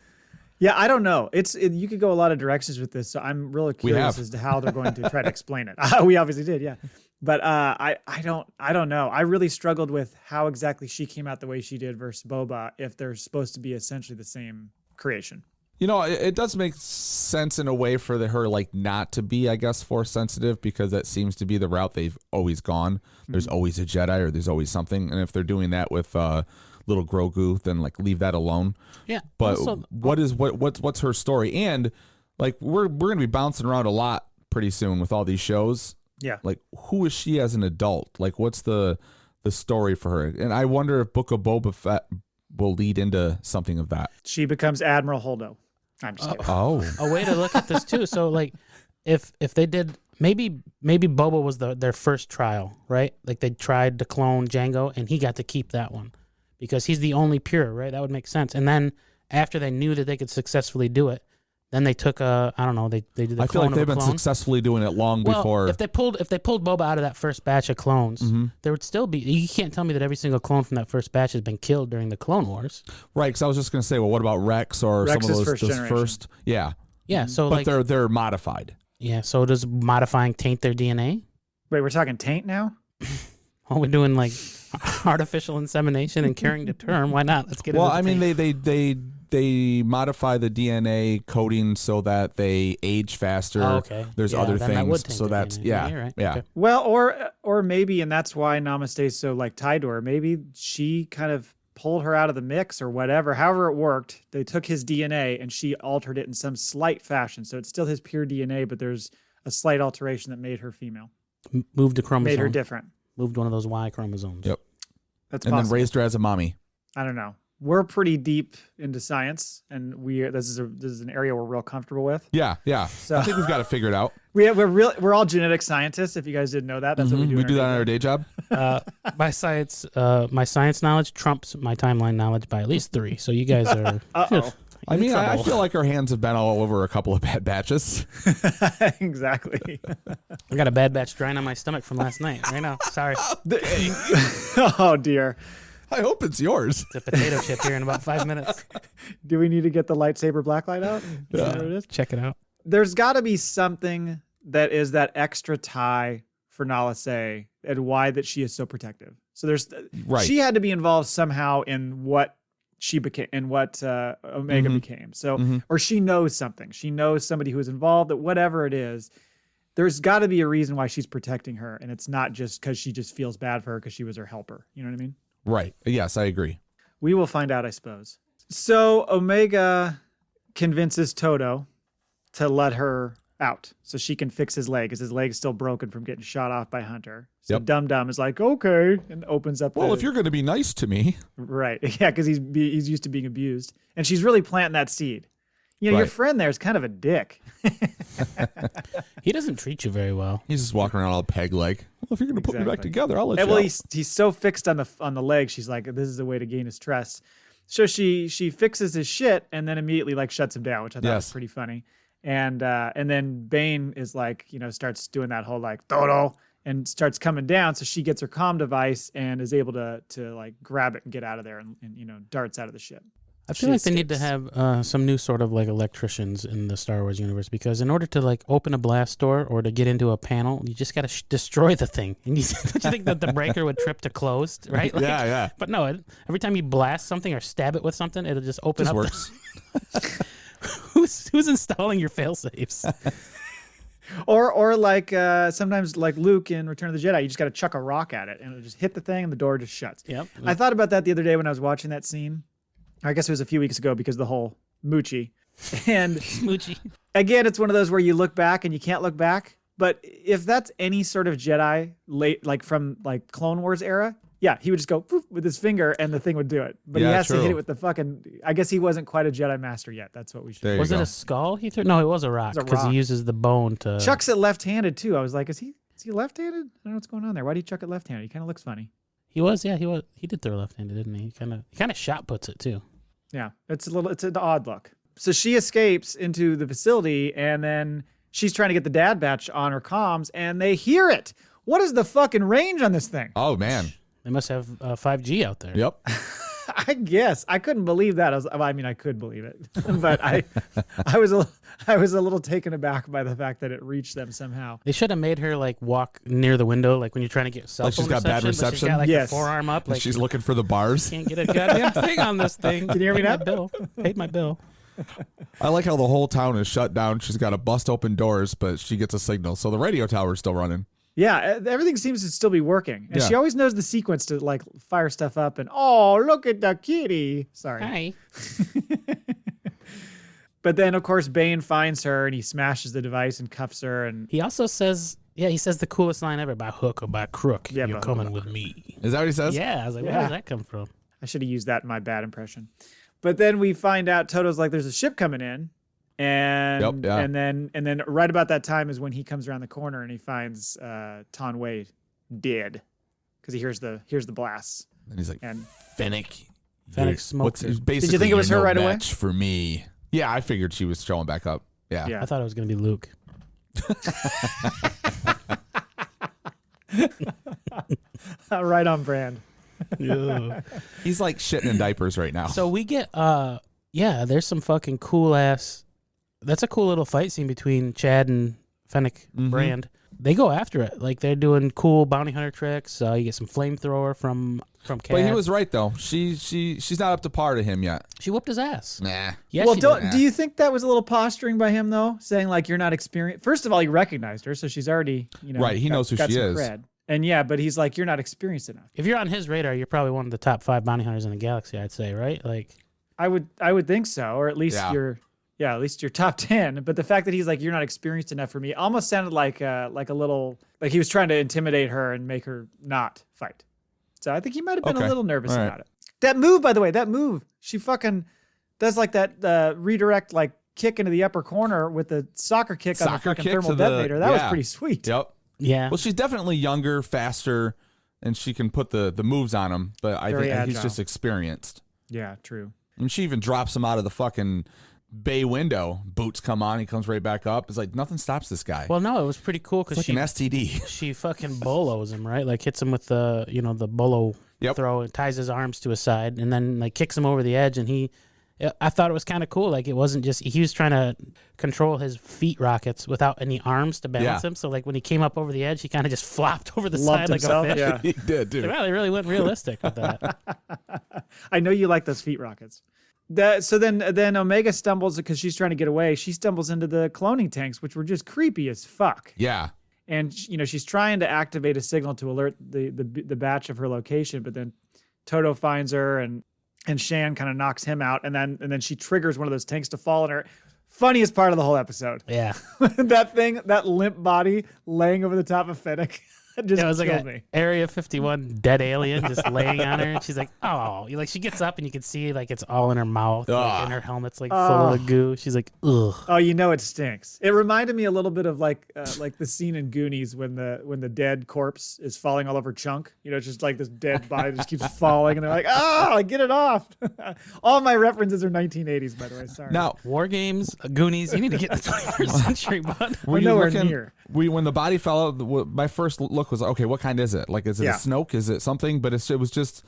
Yeah, I don't know. You could go a lot of directions with this, so I'm really curious have. as to how they're going to try to explain it. We obviously did, yeah. But I don't know. I really struggled with how exactly she came out the way she did versus Boba if they're supposed to be essentially the same creation. It does make sense in a way for her like not to be, I guess, Force sensitive, because that seems to be the route they've always gone. There's always a Jedi, or there's always something, and if they're doing that with little Grogu, then like leave that alone. Yeah. But Also, what's her story? And like we're gonna be bouncing around a lot pretty soon with all these shows. Yeah. Like who is she as an adult? Like what's the story for her? And I wonder if Book of Boba Fett will lead into something of that. She becomes Admiral Holdo. I'm just kidding. Oh. a way to look at this too. So like, if they did, maybe Boba was their first trial, right? Like they tried to clone Jango, and he got to keep that one because he's the only pure, right? That would make sense. And then after they knew that they could successfly do it, then they took I don't know, they did the I feel clone like they've of a been clone. successfully doing it long Well, before. if they pulled Boba out of that first batch of clones, there would still be. You can't tell me that every single clone from that first batch has been killed during the Clone Wars. Right, because I was just going to say, well, what about Rex or Rex some of is those first generation. yeah. Yeah, so But they're modified. yeah. So does modifying taint their DNA? Wait, we're talking taint now? Oh, we're doing like artificial insemination and carrying the term. Why not? Let's get Well, into I mean, taint. they modify the DNA coding so that they age faster. Oh, okay. There's Yeah, other then that would things, taint so their that's DNA. yeah, You're right. yeah. Okay. Well, or maybe, and that's why Namaste is so like tied to her. Maybe she kind of pulled her out of the mix or whatever. However it worked, they took his DNA and she altered it in some slight fashion. So it's still his pure DNA, but there's a slight alteration that made her female, Moved a chromosome. made her different. Moved one of those Y chromosomes. Yep. That's And possible. then raised her as a mommy. I don't know. We're pretty deep into science, and this is an area we're real comfortable with. Yeah, yeah. So- I think we've got it figured out. We're all genetic scientists. If you guys didn't know that, that's what we do. We in do that our on our day job. My science knowledge trumps my timeline knowledge by at least 3. So you guys are. Uh-oh. I mean, I trouble. feel like our hands have been all over a couple of bad batches. Exactly. I got a bad batch drying on my stomach from last night. Right now. Sorry. Oh dear. I hope it's yours. It's a potato chip here in about 5 minutes. Do we need to get the lightsaber blacklight out? Is that what it is? Check it out. There's got to be something that is that extra tie for Nala Se and why that she is so protective. So Right. she had to be involved somehow in what she became and what Omega became. So, or she knows something. She knows somebody who is involved. That whatever it is, there's got to be a reason why she's protecting her, and it's not just because she just feels bad for her because she was her helper. You know what I mean? Right. Yes, I agree. We will find out, I suppose. So Omega convinces Toto to let her out so she can fix his leg because his leg's still broken from getting shot off by Hunter. So Yep. Dum Dum is like, okay, and opens up. Well, if you're going to be nice to me. right, yeah, because he's used to being abused, and she's really planting that seed. You know, your Right. friend there is kind of a dick. He doesn't treat you very well. He's just walking around all peg leg. Well, if you're going to put me back Exactly. together, I'll let And you well, out. he's so fixed on the leg. She's like, this is a way to gain his trust. So she fixes his shit and then immediately like shuts him down, which I thought was Yes. pretty funny. And then Bane is like, starts doing that whole like Toto and starts coming down. So she gets her comm device and is able to like grab it and get out of there and darts out of the ship. I feel like they need to have some new sort of like electricians in the Star Wars universe because in order to like open a blast door or to get into a panel, you just got to destroy the thing. And don't you think that the breaker would trip to closed, right? Like, Yeah. But no, every time you blast something or stab it with something, it'll just open Just up. works. Who's installing your fail safes? Or like sometimes like Luke in Return of the Jedi, you just got to chuck a rock at it and it'll just hit the thing and the door just shuts. Yep. I thought about that the other day when I was watching that scene. I guess it was a few weeks ago because of the whole Moochie. And Smoochie. again, it's one of those where you look back and you can't look back. But if that's any sort of Jedi late, like from like Clone Wars era, yeah, he would just go poof with his finger and the thing would do it. But he Yeah, has to hit true. it with the fucking. I guess he wasn't quite a Jedi master yet. That's what we should. There you Was go. it a skull he threw? No, it was a rock a because he rock. uses the bone to. Chucks it left-handed too. I was like, is he left-handed? I don't know what's going on there. Why do you chuck it left-handed? He kind of looks funny. He was, yeah, he was. He did throw left-handed, didn't he? He kind of shot puts it too. Yeah, it's an odd look. So she escapes into the facility and then she's trying to get the dad batch on her comms and they hear it. What is the fucking range on this thing? Oh, man. They must have 5G out there. Yep. I guess I couldn't believe that. I could believe it, but I was a little taken aback by the fact that it reached them somehow. They should have made her like walk near the window, like when you're trying to get cell Like she's phone got bad But she's reception? got like Yes. her forearm up, like She's looking for the bars. can't get a goddamn thing on this thing. Can you hear me Paid now? my bill. Paid my bill. I like how the whole town is shut down. She's got to bust open doors, but she gets a signal. So the radio tower's still running. Yeah, everything seems to still be working. And Yeah. she always knows the sequence to like fire stuff up and, oh, look at the kitty. Sorry. Hi. But then, of course, Bane finds her and he smashes the device and cuffs her. And He also says, he says the coolest line ever, by hook or by crook, Yeah, you're by hook or coming by with me. Is that what he says? Yeah, I was like, where Yeah. does that come from? I should have used that in my bad impression. But then we find out Toto's like, there's a ship coming in. And Yep, yeah. and then right about that time is when he comes around the corner and he finds Ton Wei dead because he hears the blasts. And he's like, And Fennec. Fennec smoked her. Basically, think it was you're her no right away? match for me. Yeah, I figured she was showing back up. Yeah. yeah, I thought it was going to be Luke. right on brand. He's like shitting in diapers right now. So we get, there's some fucking cool ass. That's a cool little fight scene between Chad and Fennec Brand. They go after it like they're doing cool bounty hunter tricks. You get some flamethrower from Cad. But he was right though. She's not up to par to him yet. She whooped his ass. Nah. Yeah, Well, she do did. you think that was a little posturing by him though, saying like you're not experienced? First of all, he recognized her, so she's already Right, he knows who got she some is. cred. And yeah, but he's like, you're not experienced enough. If you're on his radar, you're probably one of the top 5 bounty hunters in the galaxy. I'd say, right? Like, I would think so, or at least Yeah. at least you're top 10. But the fact that he's like, you're not experienced enough for me, almost sounded like a little like he was trying to intimidate her and make her not fight. So I think he might have been Okay. a little nervous All right. about it. That move, by the way, she fucking does like that redirect like kick into the upper corner with the soccer kick on the Soccer fucking kick thermal to the- detonator. That was yeah. pretty sweet. Yep. yeah. Well, she's definitely younger, faster, and she can put the moves on him. But I Very think he's agile. just experienced. Yeah, true. And she even drops him out of the fucking bay window. Boots come on. He comes right back up. It's like nothing stops this guy. Well, no, it was pretty cool it's because like an STD. she fucking bolos him, right? Like hits him with the the bolo Yep. throw and ties his arms to his side and then like kicks him over the edge. And I thought it was kind of cool. Like it wasn't just he was trying to control his feet rockets without any arms to balance Yeah. him. So like when he came up over the edge, he kind of just flopped over the Loved side himself. like a fish. Yeah. He did, dude. Wow, they really went realistic with that. I know you like those feet rockets. So then Omega stumbles because she's trying to get away. She stumbles into the cloning tanks, which were just creepy as fuck. Yeah. And she's trying to activate a signal to alert the batch of her location, but then Toto finds her and Shan kind of knocks him out, and then she triggers one of those tanks to fall on her. Funniest part of the whole episode. Yeah. that limp body laying over the top of Fennec. Just It was like killed an me. Area 51 dead alien just laying on her. And she's like, oh. Like she gets up and you can see like it's all in her mouth. Like, and her helmet's like full of the goo. She's like, ugh. Oh, it stinks. It reminded me a little bit of like the scene in Goonies when the dead corpse is falling all over Chunk. Just like this dead body just keeps falling, and they're like, "Oh, get it off!" All my references are 1980s, by the way. Sorry. Now, War Games, Goonies, you need to get in the 21st century, bud. We're nowhere near. When the body fell out, my first look was, okay, what kind is it? Like, is it Yeah. a Snoke? Is it something? But it was just,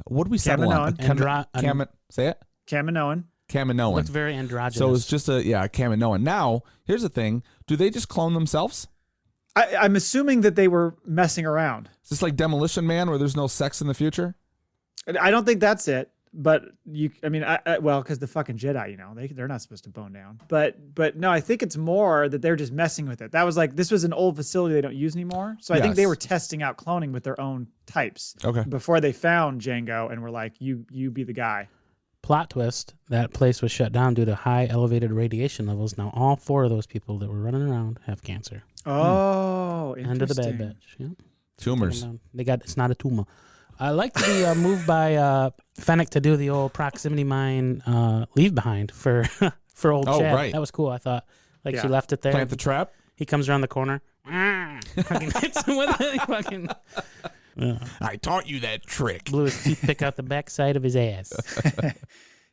what did we settle on? Kaminoan. Say it? Kaminoan. Kaminoan. Looks very androgynous. So it's just a Kaminoan. Now, here's the thing. Do they just clone themselves? I'm assuming that they were messing around. Is this like Demolition Man where there's no sex in the future? I don't think that's it. But because the fucking Jedi, they're not supposed to bone down. But no, I think it's more that they're just messing with it. That was like, this was an old facility they don't use anymore. So I think they Yes. were testing out cloning with their own types. Okay. Before they found Jango and were like, you be the guy. Plot twist, that place was shut down due to high elevated radiation levels. Now all 4 of those people that were running around have cancer. Oh, End of the bad interesting. batch. Yeah. Tumors. It's not a tumor. I like the move by Fennec to do the old proximity mine leave behind for old Oh, Chad. right. That was cool. I thought she Yeah. left it there. Plant the trap? He comes around the corner. Fucking hits him with it. Fucking I taught you that trick. blew his toothpick out the backside of his ass.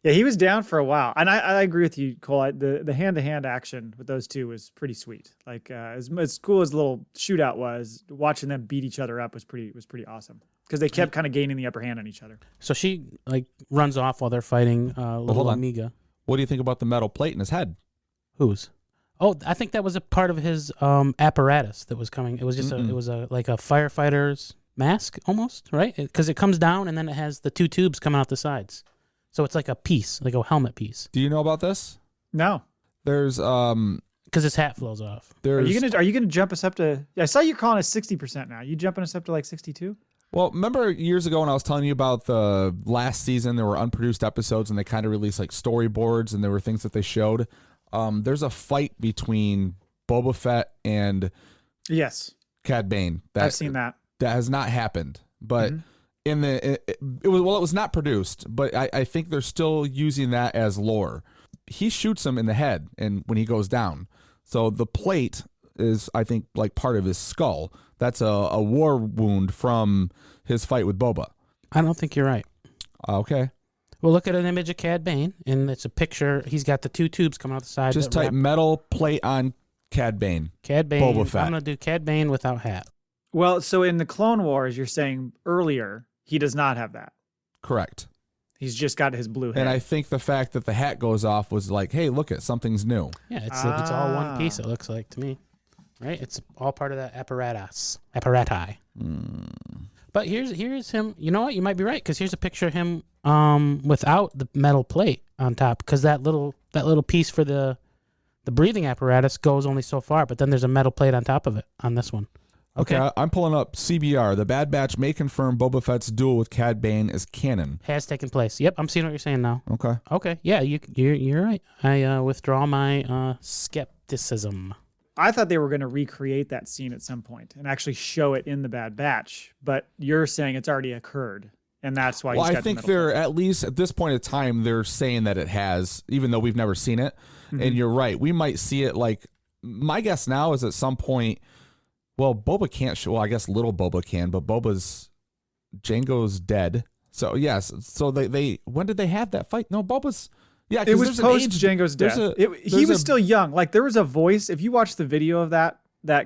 Yeah, he was down for a while, and I agree with you, Cole. The hand-to-hand action with those two was pretty sweet. Like as cool as the little shootout was, watching them beat each other up was pretty awesome because they kept kind of gaining the upper hand on each other. So she like runs off while they're fighting little hold on. Amiga. What do you think about the metal plate in his head? Whose? Oh, I think that was a part of his apparatus that was coming. It was just like a firefighter's mask almost, right? Because it comes down and then it has the 2 tubes coming out the sides. So it's like a piece, like a helmet piece. Do you know about this? No, There's because his hat flows off. Are you gonna jump us up to? I saw you calling us 60% now. You jumping us up to like 62? Well, remember years ago when I was telling you about the last season, there were unproduced episodes and they kind of released like storyboards and there were things that they showed. There's a fight between Boba Fett and Yes, Cad Bane. I've seen that. That has not happened, but it was not produced, but I think they're still using that as lore. He shoots him in the head and when he goes down. So the plate is, I think, like part of his skull. That's a war wound from his fight with Boba. I don't think you're right. Okay. Well, look at an image of Cad Bane, and it's a picture. He's got the two tubes coming out the side. Just type metal plate on Cad Bane. Cad Bane. Boba Fett. I'm going to do Cad Bane without hat. Well, so in the Clone Wars, you're saying earlier, he does not have that. Correct. He's just got his blue head. And I think the fact that the hat goes off was like, hey, look at something's new. Yeah, it's all one piece, it looks like to me. Right? It's all part of that apparati. But here's him. You know what? You might be right, because here's a picture of him without the metal plate on top, because that little piece for the breathing apparatus goes only so far, but then there's a metal plate on top of it on this one. Okay, I'm pulling up CBR. The Bad Batch may confirm Boba Fett's duel with Cad Bane is canon. Has taken place. Yep, I'm seeing what you're saying now. Okay. Okay, yeah, you're right. I withdraw my skepticism. I thought they were going to recreate that scene at some point and actually show it in the Bad Batch, but you're saying it's already occurred, and that's why. Well, I think they're at least at this point in time they're saying that it has, even though we've never seen it. And you're right, we might see it. Like my guess now is at some point. Well, Boba can't show. Well, I guess little Boba can, but Jango's dead. So yes. So they when did they have that fight? No, Boba's. Yeah, it was post Jango's death. He was still young. Like there was a voice. If you watch the video of that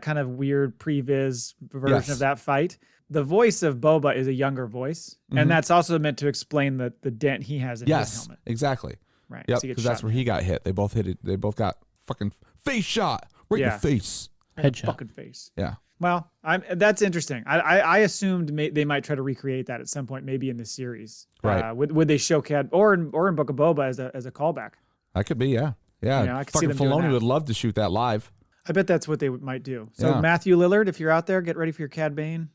kind of weird previs version of that fight, the voice of Boba is a younger voice, and that's also meant to explain the dent he has in his helmet. Exactly. Right. Yep. Because that's where he got hit. They both hit it. They both got fucking face shot right in the face. Headshot. Fucking face. Yeah. Well, that's interesting. I assumed they might try to recreate that at some point, maybe in the series. Right. Would they show Cad or in Book of Boba as a callback? That could be, yeah. Yeah. You know, I could see fucking them doing Filoni that. would love to shoot that live. I bet that's what they might do. So Yeah. Matthew Lillard, if you're out there, get ready for your Cad Bane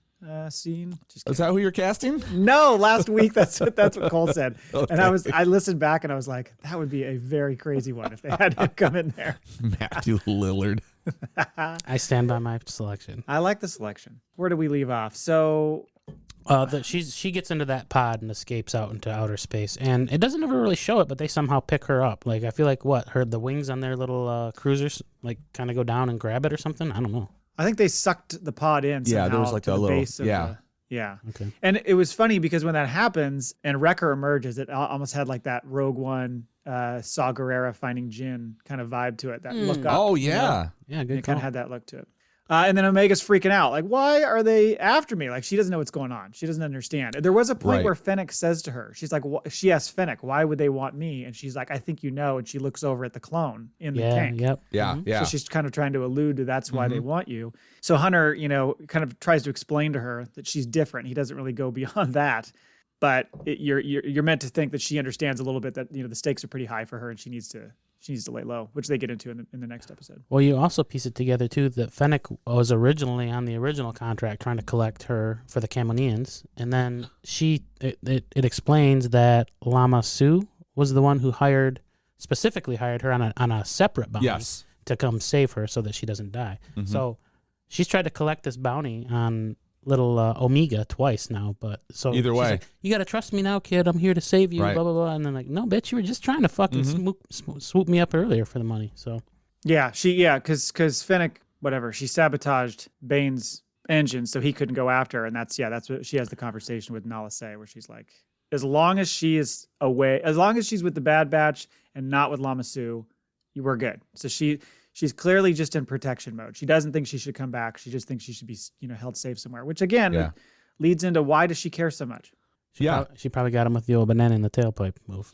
scene. Just Is that who you're casting? No, last week that's what Cole said. Okay. And I listened back and I was like, that would be a very crazy one if they had him come in there. Matthew Lillard. I stand by my selection. I like the selection. Where do we leave off? So she gets into that pod and escapes out into outer space, and it doesn't ever really show it, but they somehow pick her up. Like I feel like the wings on their little cruisers like kind of go down and grab it or something. I don't know. I think they sucked the pod in somehow. Yeah, there was like to a the little base of Okay. And it was funny because when that happens and Wrecker emerges, it almost had like that Rogue One, Saw Gerrera finding Jyn kind of vibe to it. That look up. Oh you know? yeah. Yeah, good It call. kind of had that look to it. And then Omega's freaking out. Like, why are they after me? Like, she doesn't know what's going on. She doesn't understand. There was a point where Fennec says to her, she's like, she asks Fennec, why would they want me? And she's like, I think you know. And she looks over at the clone in the tank. Yep. Yeah, yeah. So she's kind of trying to allude to that's why they want you. So Hunter, kind of tries to explain to her that she's different. He doesn't really go beyond that. But you're meant to think that she understands a little bit that, the stakes are pretty high for her and she needs to lay low, which they get into in the next episode. Well, you also piece it together, too, that Fennec was originally on the original contract trying to collect her for the Kaminoans. And then it explains that Lama Su was the one who specifically hired her on a separate bounty to come save her so that she doesn't die. So she's tried to collect this bounty on little Omega twice now, but so either way, like, you gotta trust me now, kid. I'm here to save you. Right. Blah blah blah. And then like, no, bitch, you were just trying to fucking swoop me up earlier for the money. So because Fennec, whatever, she sabotaged Bane's engine so he couldn't go after her, and that's what she has the conversation with Nala Se, where she's like, as long as she is away, as long as she's with the Bad Batch and not with Lama Su, we're good. So she's clearly just in protection mode. She doesn't think she should come back. She just thinks she should be, held safe somewhere, which again leads into why does she care so much? She probably got him with the old banana in the tailpipe move.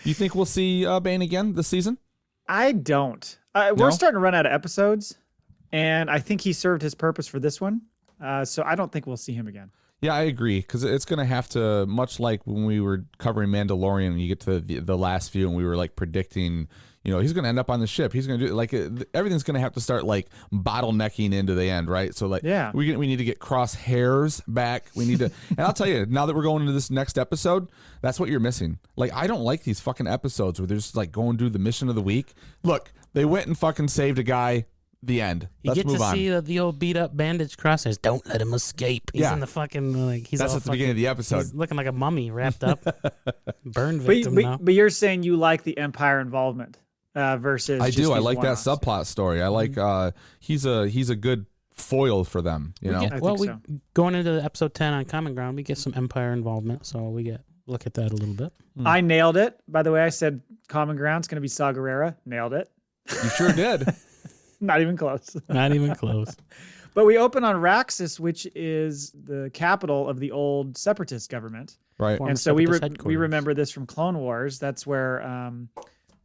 You think we'll see Bane again this season? I don't. We're starting to run out of episodes, and I think he served his purpose for this one. So I don't think we'll see him again. Yeah, I agree, because it's going to have to, much like when we were covering Mandalorian, you get to the last few and we were like predicting, he's going to end up on the ship. He's going to do like everything's going to have to start like bottlenecking into the end, right? So like, we need to get Crosshairs back. We need to, and I'll tell you, now that we're going into this next episode, that's what you're missing. Like, I don't like these fucking episodes where they're just like going through the mission of the week. Look, they went and fucking saved a guy. The end. Let's move on. You get to see the old beat up bandage Crosshairs. Don't let him escape. He's in the fucking that's at the beginning of the episode. He's looking like a mummy wrapped up, burned victim. But you're saying you like the Empire involvement versus. I do. I like that subplot story. I like he's a good foil for them. Going into episode 10 on Common Ground, we get some Empire involvement, so we look at that a little bit. I nailed it. By the way, I said Common Ground's going to be Saw Gerrera. Nailed it. You sure did. Not even close. Not even close. But we open on Raxus, which is the capital of the old Separatist government. Right. And so we remember this from Clone Wars. That's where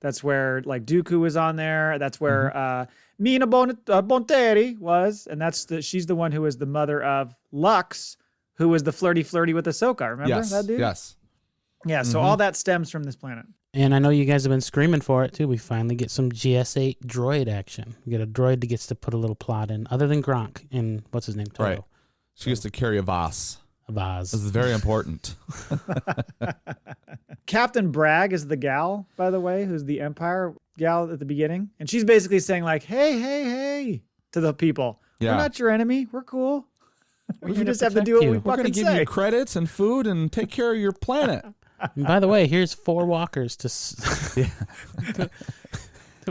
like Dooku was on there. That's where Mina Bonteri was, and she's the one who was the mother of Lux, who was the flirty with Ahsoka. Remember that dude? Yes. Yeah. So all that stems from this planet. And I know you guys have been screaming for it, too. We finally get some GS8 droid action. We get a droid that gets to put a little plot in, other than Gronk in, what's his name? Toto. Right. She gets to carry a Vaz. Vaz. This is very important. Captain Bragg is the gal, by the way, who's the Empire gal at the beginning. And she's basically saying like, hey, to the people. Yeah. We're not your enemy. We're cool. You just have to do what we fucking say. We're going to give you credits and food and take care of your planet. And by the way, here's 4 walkers to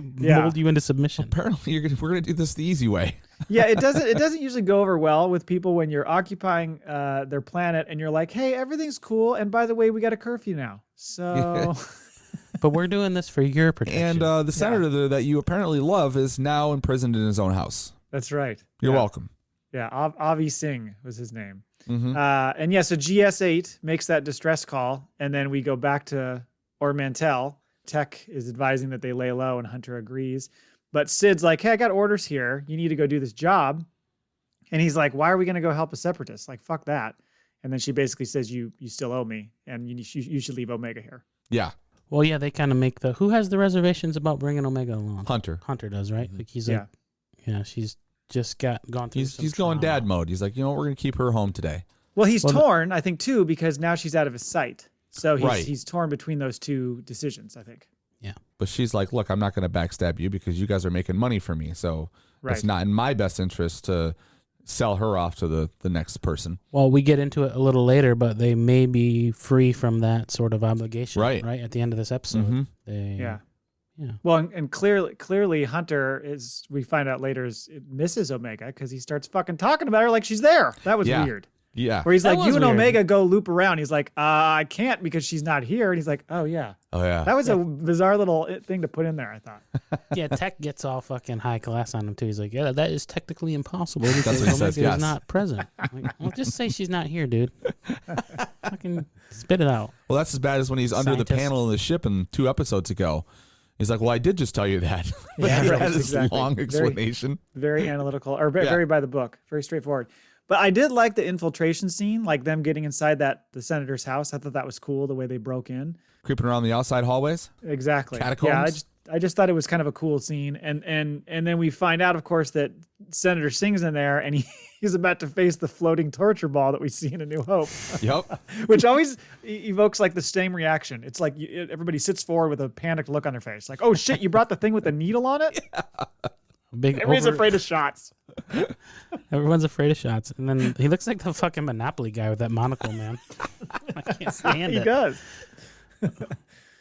mold you into submission. Apparently, we're going to do this the easy way. Yeah, it doesn't usually go over well with people when you're occupying their planet and you're like, hey, everything's cool. And by the way, we got a curfew now. So, but we're doing this for your protection. And the senator that you apparently love is now imprisoned in his own house. That's right. You're welcome. Yeah, Avi Singh was his name. Mm-hmm. So GS8 makes that distress call, and then we go back to Ord Mantell. Tech is advising that they lay low, and Hunter agrees. But Sid's like, hey, I got orders here. You need to go do this job. And he's like, why are we going to go help a separatist? Like, fuck that. And then she basically says, you still owe me, and you should leave Omega here. Yeah. Well, yeah, they kind of make who has the reservations about bringing Omega along? Hunter. Hunter does, right? Like he's she's just gone through He's going dad mode. He's like, we're going to keep her home today. Well, he's torn, I think, too, because now she's out of his sight. So he's torn between those two decisions, I think. Yeah. But she's like, look, I'm not going to backstab you because you guys are making money for me. So it's not in my best interest to sell her off to the next person. Well, we get into it a little later, but they may be free from that sort of obligation, right? At the end of this episode. Mm-hmm. Yeah. Well, and clearly Hunter we find out later is misses Omega because he starts fucking talking about her like she's there. That was weird. Yeah. Where he's like, you and Omega go loop around. He's like, I can't because she's not here. And he's like, oh yeah. That was a bizarre little thing to put in there, I thought. Yeah, Tech gets all fucking high class on him too. He's like, yeah, that is technically impossible because That's what he says, Omega is not present. Like, well, just say she's not here, dude. Fucking spit it out. Well, that's as bad as when he's under the panel of the ship 2 episodes ago. He's like, well, I did just tell you that. Exactly. Long explanation. Very analytical, or very by the book. Very straightforward. But I did like the infiltration scene, like them getting inside the senator's house. I thought that was cool, the way they broke in. Creeping around the outside hallways? Exactly. Catacombs? Yeah, I just thought it was kind of a cool scene. And then we find out, of course, that Senator Singh's in there, and he's about to face the floating torture ball that we see in A New Hope. Yep. Which always evokes like the same reaction. It's like everybody sits forward with a panicked look on their face. Like, oh shit, you brought the thing with the needle on it? Yeah. Everybody's afraid of shots. Everyone's afraid of shots. And then he looks like the fucking Monopoly guy with that monocle, man. I can't stand it. He does.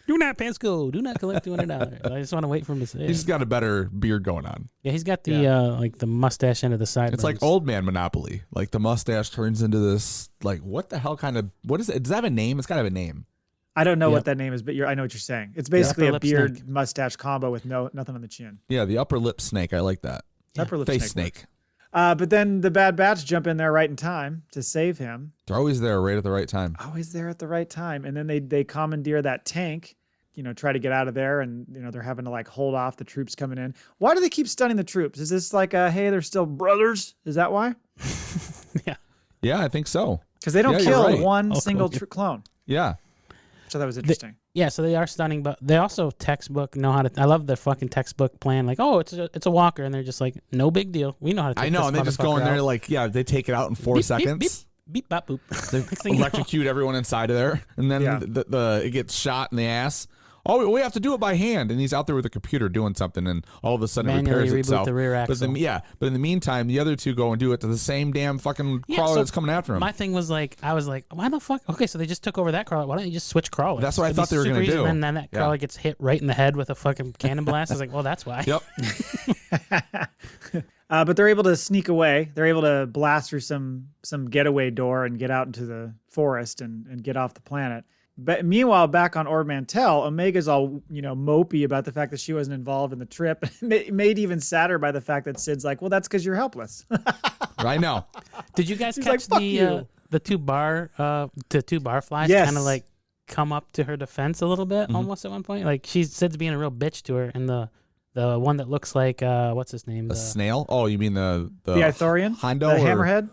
Do not Pansco. Do not collect $200. I just want to wait for him to say it. He's got a better beard going on. Yeah, he's got the like the mustache end of the side. It's like old man Monopoly. Like the mustache turns into this, like, what the hell kind of, what is it? Does that have a name? It's got to have a name. I don't know what that name is, but I know what you're saying. It's basically a beard snake. Mustache combo with nothing on the chin. Yeah, the upper lip snake. I like that. Upper lip face snake. But then the Bad Batch jump in there right in time to save him. They're always there right at the right time. Always there at the right time. And then they commandeer that tank, try to get out of there. And, they're having to like hold off the troops coming in. Why do they keep stunning the troops? Is this like, hey, they're still brothers? Is that why? Yeah. Yeah, I think so. Because they don't kill one single clone. Yeah. So that was interesting. Yeah, so they are stunning, but they also textbook know how to. I love their fucking textbook plan. Like, oh, it's a walker, and they're just like, no big deal. We know how to. Take I know, this and they just go in there like, they take it out in 4 Beep, beep, seconds. beep, bop, boop. They Next thing you know- electrocute everyone inside of there, and then Yeah. it gets shot in the ass. Oh, we have to do it by hand, and he's out there with a computer doing something, and all of a sudden it Manually repairs reboot itself. the rear But in the meantime, the other two go and do it to the same damn fucking Yeah, crawler so that's coming after him. My thing was like, I was like, why the fuck? Okay, so they just took over that crawler. Why don't you just switch crawlers? That's what I It'd be thought they were super gonna easy. do. And then that Yeah. crawler gets hit right in the head with a fucking cannon blast. I was like, well, that's why. Yep. But they're able to sneak away. They're able to blast through some getaway door and get out into the forest and get off the planet. But meanwhile, back on Ord Mantell, Omega's all mopey about the fact that she wasn't involved in the trip. Made even sadder by the fact that Sid's like, well, that's because you're helpless. I know. Did you guys He's catch like, "Fuck you." the two barflies Yes. kind of like come up to her defense a little bit almost at one point? Like Sid's being a real bitch to her, and the one that looks like what's his name? A snail? Oh, you mean the The Ithorian? Hondo The or- Hammerhead?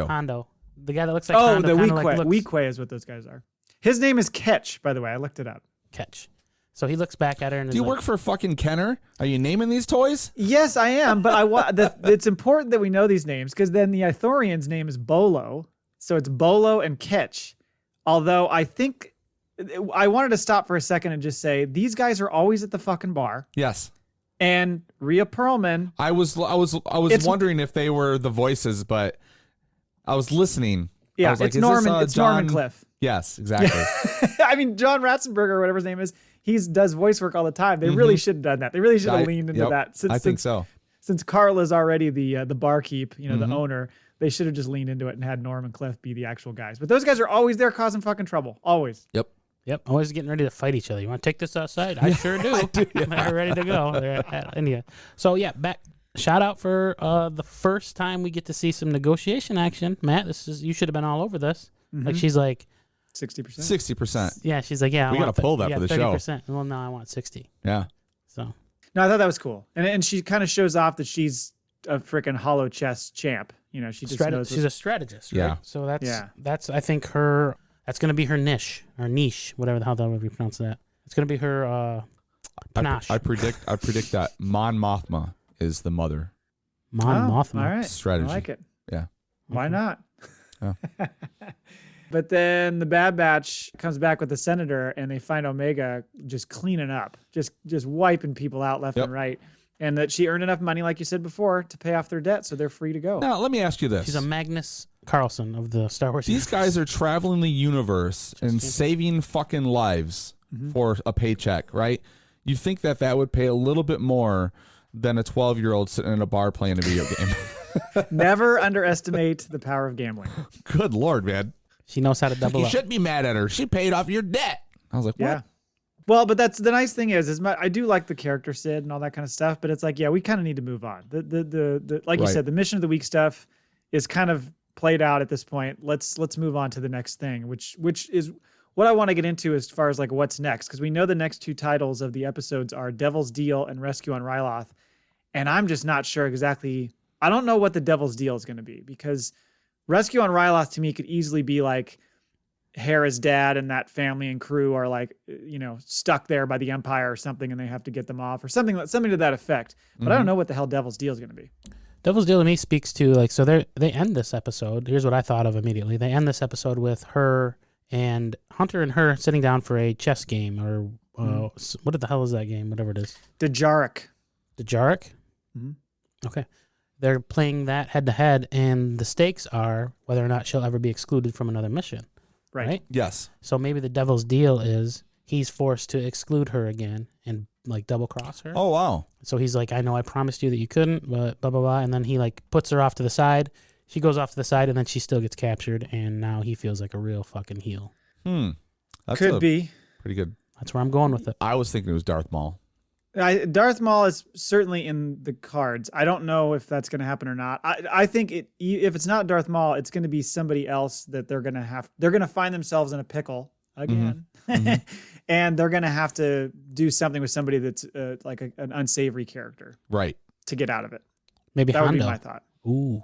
Hondo. The guy that looks like Oh, Hondo. the kinda Weequay. looks- Weequay is what those guys are. His name is Ketch, by the way. I looked it up. Catch. So he looks back at her and Do you work for fucking Kenner? Are you naming these toys? Yes, I am, but it's important that we know these names because then the Ithorian's name is Bolo. So it's Bolo and Ketch. Although I think I wanted to stop for a second and just say these guys are always at the fucking bar. Yes. And Rhea Perlman, I was wondering if they were the voices, but I was listening. I yeah, was like, it's is Norman. this, It's John? Norman Cliff. Yes, exactly. I mean, John Ratzenberger or whatever his name is, he does voice work all the time. They really should have done that. They really should have leaned into Yep, that. I think so. Since Carla's already the barkeep, the owner, they should have just leaned into it and had Norman Cliff be the actual guys. But those guys are always there causing fucking trouble. Always. Yep. Yep, always getting ready to fight each other. You want to take this outside? I sure do. They're ready to go. They're at India. So yeah, back. Shout out for the first time we get to see some negotiation action. Matt, you should have been all over this. Like she's like 60%. 60%. Yeah, she's like, yeah, We gotta pull that for the show. 30%. Well, no, I want 60. Yeah. So No, I thought that was cool. And she kind of shows off that she's a freaking hollow chess champ. She just knows. she's a strategist, right? Yeah. So that's Yeah. that's I think that's gonna be her niche or niche, whatever the hell that would be pronounced that. It's gonna be her panache. I predict that Mon Mothma is the mother. Mon Mothma. All right. Strategy. I like it. Yeah. Why not? Yeah. But then the Bad Batch comes back with the senator, and they find Omega just cleaning up, just wiping people out left and right, and that she earned enough money, like you said before, to pay off their debt, so they're free to go. Now, let me ask you this. She's a Magnus Carlson of the Star Wars. These guys are traveling the universe and saving fucking lives for a paycheck, right? You think that would pay a little bit more than a 12-year-old sitting in a bar playing a video game. Never underestimate the power of gambling. Good Lord, man. She knows how to double You up. shouldn't be mad at her. She paid off your debt. I was like, what? Yeah. Well, but that's the nice thing is I do like the character Sid and all that kind of stuff, but it's like, yeah, we kind of need to move on. The like you Right. said, the mission of the week stuff is kind of played out at this point. Let's move on to the next thing, which is what I want to get into as far as like what's next, because we know the next two titles of the episodes are Devil's Deal and Rescue on Ryloth, and I'm just not sure exactly. I don't know what the Devil's Deal is going to be, because Rescue on Ryloth to me could easily be like Hera's dad and that family and crew are like, stuck there by the Empire or something, and they have to get them off or something to that effect. But I don't know what the hell Devil's Deal is going to be. Devil's Deal to me speaks to like, so they end this episode. Here's what I thought of immediately. They end this episode with her and Hunter and her sitting down for a chess game or what the hell is that game? Whatever it is. Dejarik. Dejarik? Mhm. Okay. They're playing that head to head, and the stakes are whether or not she'll ever be excluded from another mission. Right? Yes. So maybe the Devil's Deal is he's forced to exclude her again and like double cross her. Oh, wow. So he's like, I know I promised you that you couldn't, but blah, blah, blah. And then he like puts her off to the side. She goes off to the side, and then she still gets captured, and now he feels like a real fucking heel. That's Could be. pretty good. That's where I'm going with it. I was thinking it was Darth Maul. Darth Maul is certainly in the cards. I don't know if that's going to happen or not. I think if it's not Darth Maul, it's going to be somebody else that they're going to find themselves in a pickle again. And they're going to have to do something with somebody that's like an unsavory character Right. to get out of it. Maybe That would Hondo. be my thought. Ooh.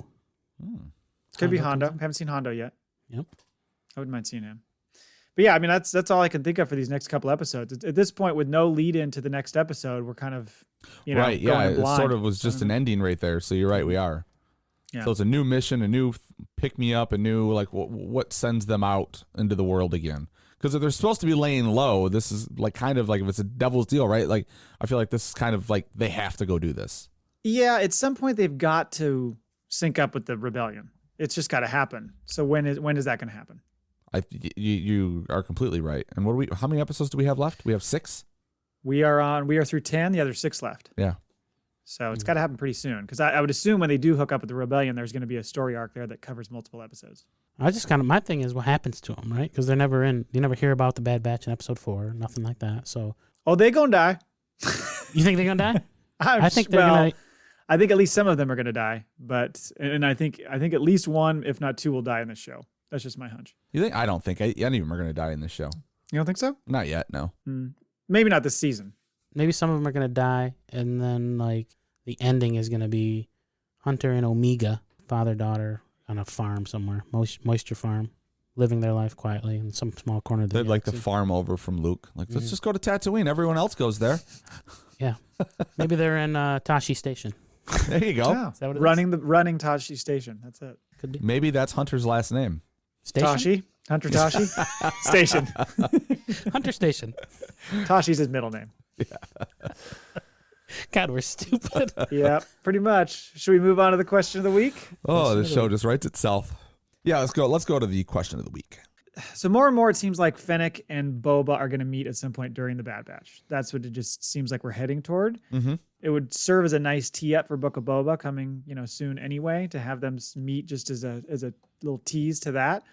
Could be Hondo Hondo. comes in. Haven't seen Hondo yet. Yep. I wouldn't mind seeing him. But yeah, I mean, that's all I can think of for these next couple episodes. At this point, with no lead into the next episode, we're kind of, right. Yeah, it blind. sort of was just an ending right there. So you're right, we are. Yeah. So it's a new mission, a new pick me up, a new like what sends them out into the world again. Because if they're supposed to be laying low, this is like kind of like if it's a devil's deal, right? Like I feel like this is kind of like they have to go do this. Yeah, at some point they've got to sync up with the rebellion. It's just got to happen. So when is that going to happen? You are completely right. And how many episodes do we have left? We have 6. We are through 10. The other 6 left. Yeah. So it's got to happen pretty soon. Because I would assume when they do hook up with the rebellion, there's going to be a story arc there that covers multiple episodes. My thing is what happens to them, right? Because you never hear about the Bad Batch in episode 4, nothing like that. So. Oh, they gonna die. You think they're gonna die? I think at least some of them are gonna die, and I think at least one, if not 2, will die in this show. That's just my hunch. You think? I don't think any of them are going to die in this show. You don't think so? Not yet, no. Maybe not this season. Maybe some of them are going to die, and then like the ending is going to be Hunter and Omega, father-daughter, on a farm somewhere, moisture farm, living their life quietly in some small corner of the They'd like the farm over from Luke. Like, let's just go to Tatooine. Everyone else goes there. Yeah. Maybe they're in Tashi Station. There you go. Yeah. Is that what it running Tashi Station. That's it. Could be. Maybe that's Hunter's last name. Station? Tashi? Hunter Tashi? Station. Hunter Station. Tashi's his middle name. Yeah. God, we're stupid. Yeah, pretty much. Should we move on to the question of the week? Oh, the show just writes itself. Yeah, let's go. Let's go to the question of the week. So more and more, it seems like Fennec and Boba are going to meet at some point during the Bad Batch. That's what it just seems like we're heading toward. Mm-hmm. It would serve as a nice tee up for Book of Boba coming, soon anyway, to have them meet just as a little tease to that.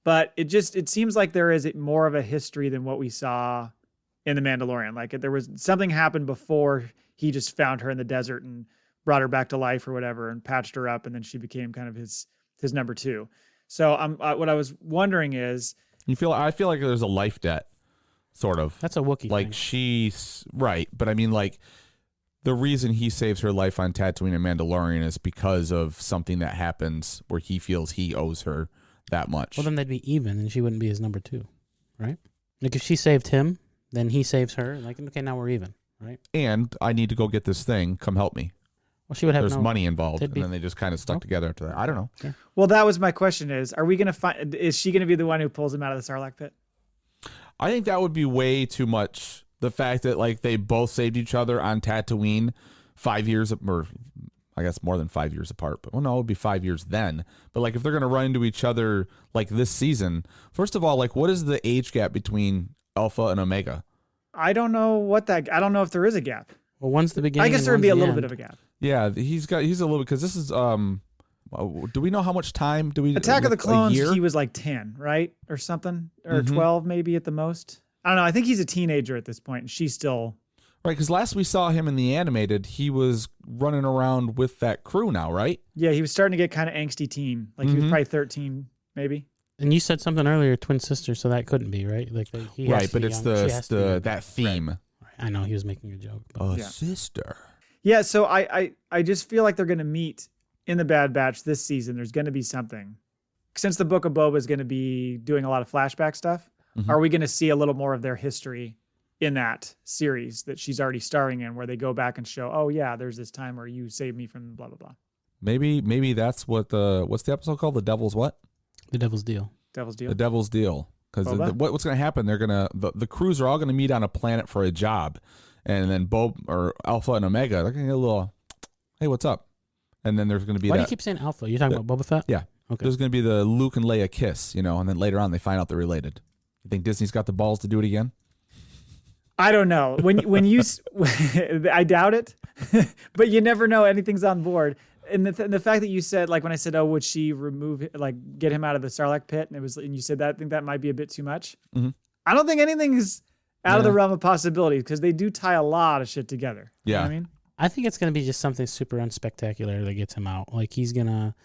But it seems like there is more of a history than what we saw in The Mandalorian. Like there was something happened before he just found her in the desert and brought her back to life or whatever and patched her up, and then she became kind of his number 2. So what I was wondering is, I feel like there's a life debt, sort of. That's a Wookiee like thing. She's right, but I mean, like the reason he saves her life on Tatooine and Mandalorian is because of something that happens where he feels he owes her that much. Well, then they'd be even, and she wouldn't be his number 2, right? Like if she saved him, then he saves her. Like okay, now we're even, right? And I need to go get this thing. Come help me. Well, she would have There's money involved, and then they just kind of stuck together after that. I don't know. Okay. Well, that was my question: is are we going to find? Is she going to be the one who pulls him out of the Sarlacc pit? I think that would be way too much. The fact that like they both saved each other on Tatooine 5 years, or I guess more than 5 years apart. But well, no, it would be 5 years then. But like if they're going to run into each other like this season, first of all, like what is the age gap between Alpha and Omega? I don't know I don't know if there is a gap. Well, one's the beginning. I guess there would be a little bit of a gap. Yeah, he's a little bit because this is do we know how much time do we Attack of the Clones? He was like 10, right, or something, or 12 maybe at the most. I don't know. I think he's a teenager at this point, and she's still right. Because last we saw him in the animated, he was running around with that crew now, right? Yeah, he was starting to get kind of angsty teen. Like he was probably 13, maybe. And you said something earlier, twin sister, so that couldn't be right. Like he has right, to but be it's young. that theme. Right. I know he was making a joke. But. Sister. Yeah, so I just feel like they're going to meet in the Bad Batch this season. There's going to be something. Since the Book of Boba is going to be doing a lot of flashback stuff, are we going to see a little more of their history in that series that she's already starring in, where they go back and show, oh yeah, there's this time where you saved me from blah, blah, blah. Maybe that's what what's the episode called? The Devil's what? The Devil's Deal. Devil's Deal? The Devil's Deal. Because what's going to happen, they're going to, the crews are all going to meet on a planet for a job. And then Alpha and Omega, they're going to get a little, hey, what's up? And then there's going to be Why do you keep saying Alpha? You're talking about Boba Fett? Yeah. Okay. There's going to be the Luke and Leia kiss, and then later on they find out they're related. You think Disney's got the balls to do it again? I don't know. When you, I doubt it, but you never know. Anything's on board. And the fact that you said, like when I said, oh, would she get him out of the Sarlacc pit? And you said that, I think that might be a bit too much. Mm-hmm. I don't think anything's out of the realm of possibilities because they do tie a lot of shit together. Yeah. You know what I mean? I think it's going to be just something super unspectacular that gets him out. Like he's going to,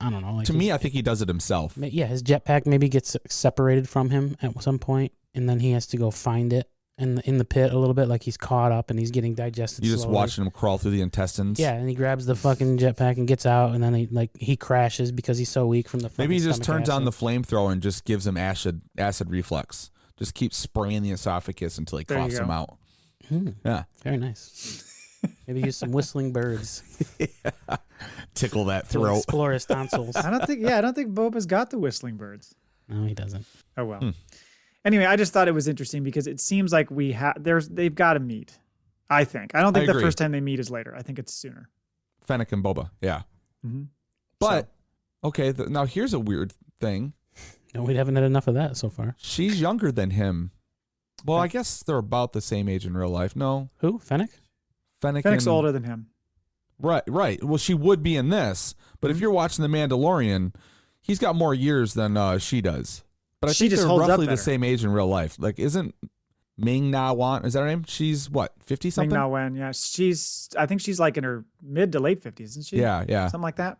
I don't know. Like to me, I think he does it himself. Yeah, his jetpack maybe gets separated from him at some point, and then he has to go find it in the pit a little bit, like he's caught up and he's getting digested. You just slowly. watching him crawl through the intestines. Yeah, and he grabs the fucking jetpack and gets out, and then he crashes because he's so weak from the. Maybe he just turns on acid. the flamethrower and just gives him acid reflux. Just keeps spraying the esophagus until he coughs him out. Yeah, very nice. Maybe use some whistling birds. Tickle that To throat. explore his tonsils. I don't think Boba's got the whistling birds. No, he doesn't. Oh well. Anyway, I just thought it was interesting because it seems like they've got to meet. I think. I don't think the agree. first time they meet is later. I think it's sooner. Fennec and Boba. Yeah. Mm-hmm. But okay, now here's a weird thing. No, we haven't had enough of that so far. She's younger than him. Well, I guess they're about the same age in real life. No, Who? Fennec? Fennec's older than him. Right. Well, she would be in this, but if you're watching The Mandalorian, he's got more years than she does. But I She think just they're holds up roughly the better. same age in real life. Like, isn't Ming Na Wan? Is that her name? She's what, 50 something? Ming-Na Wen, yeah. I think she's like in her mid to late 50s, isn't she? Yeah. Something like that.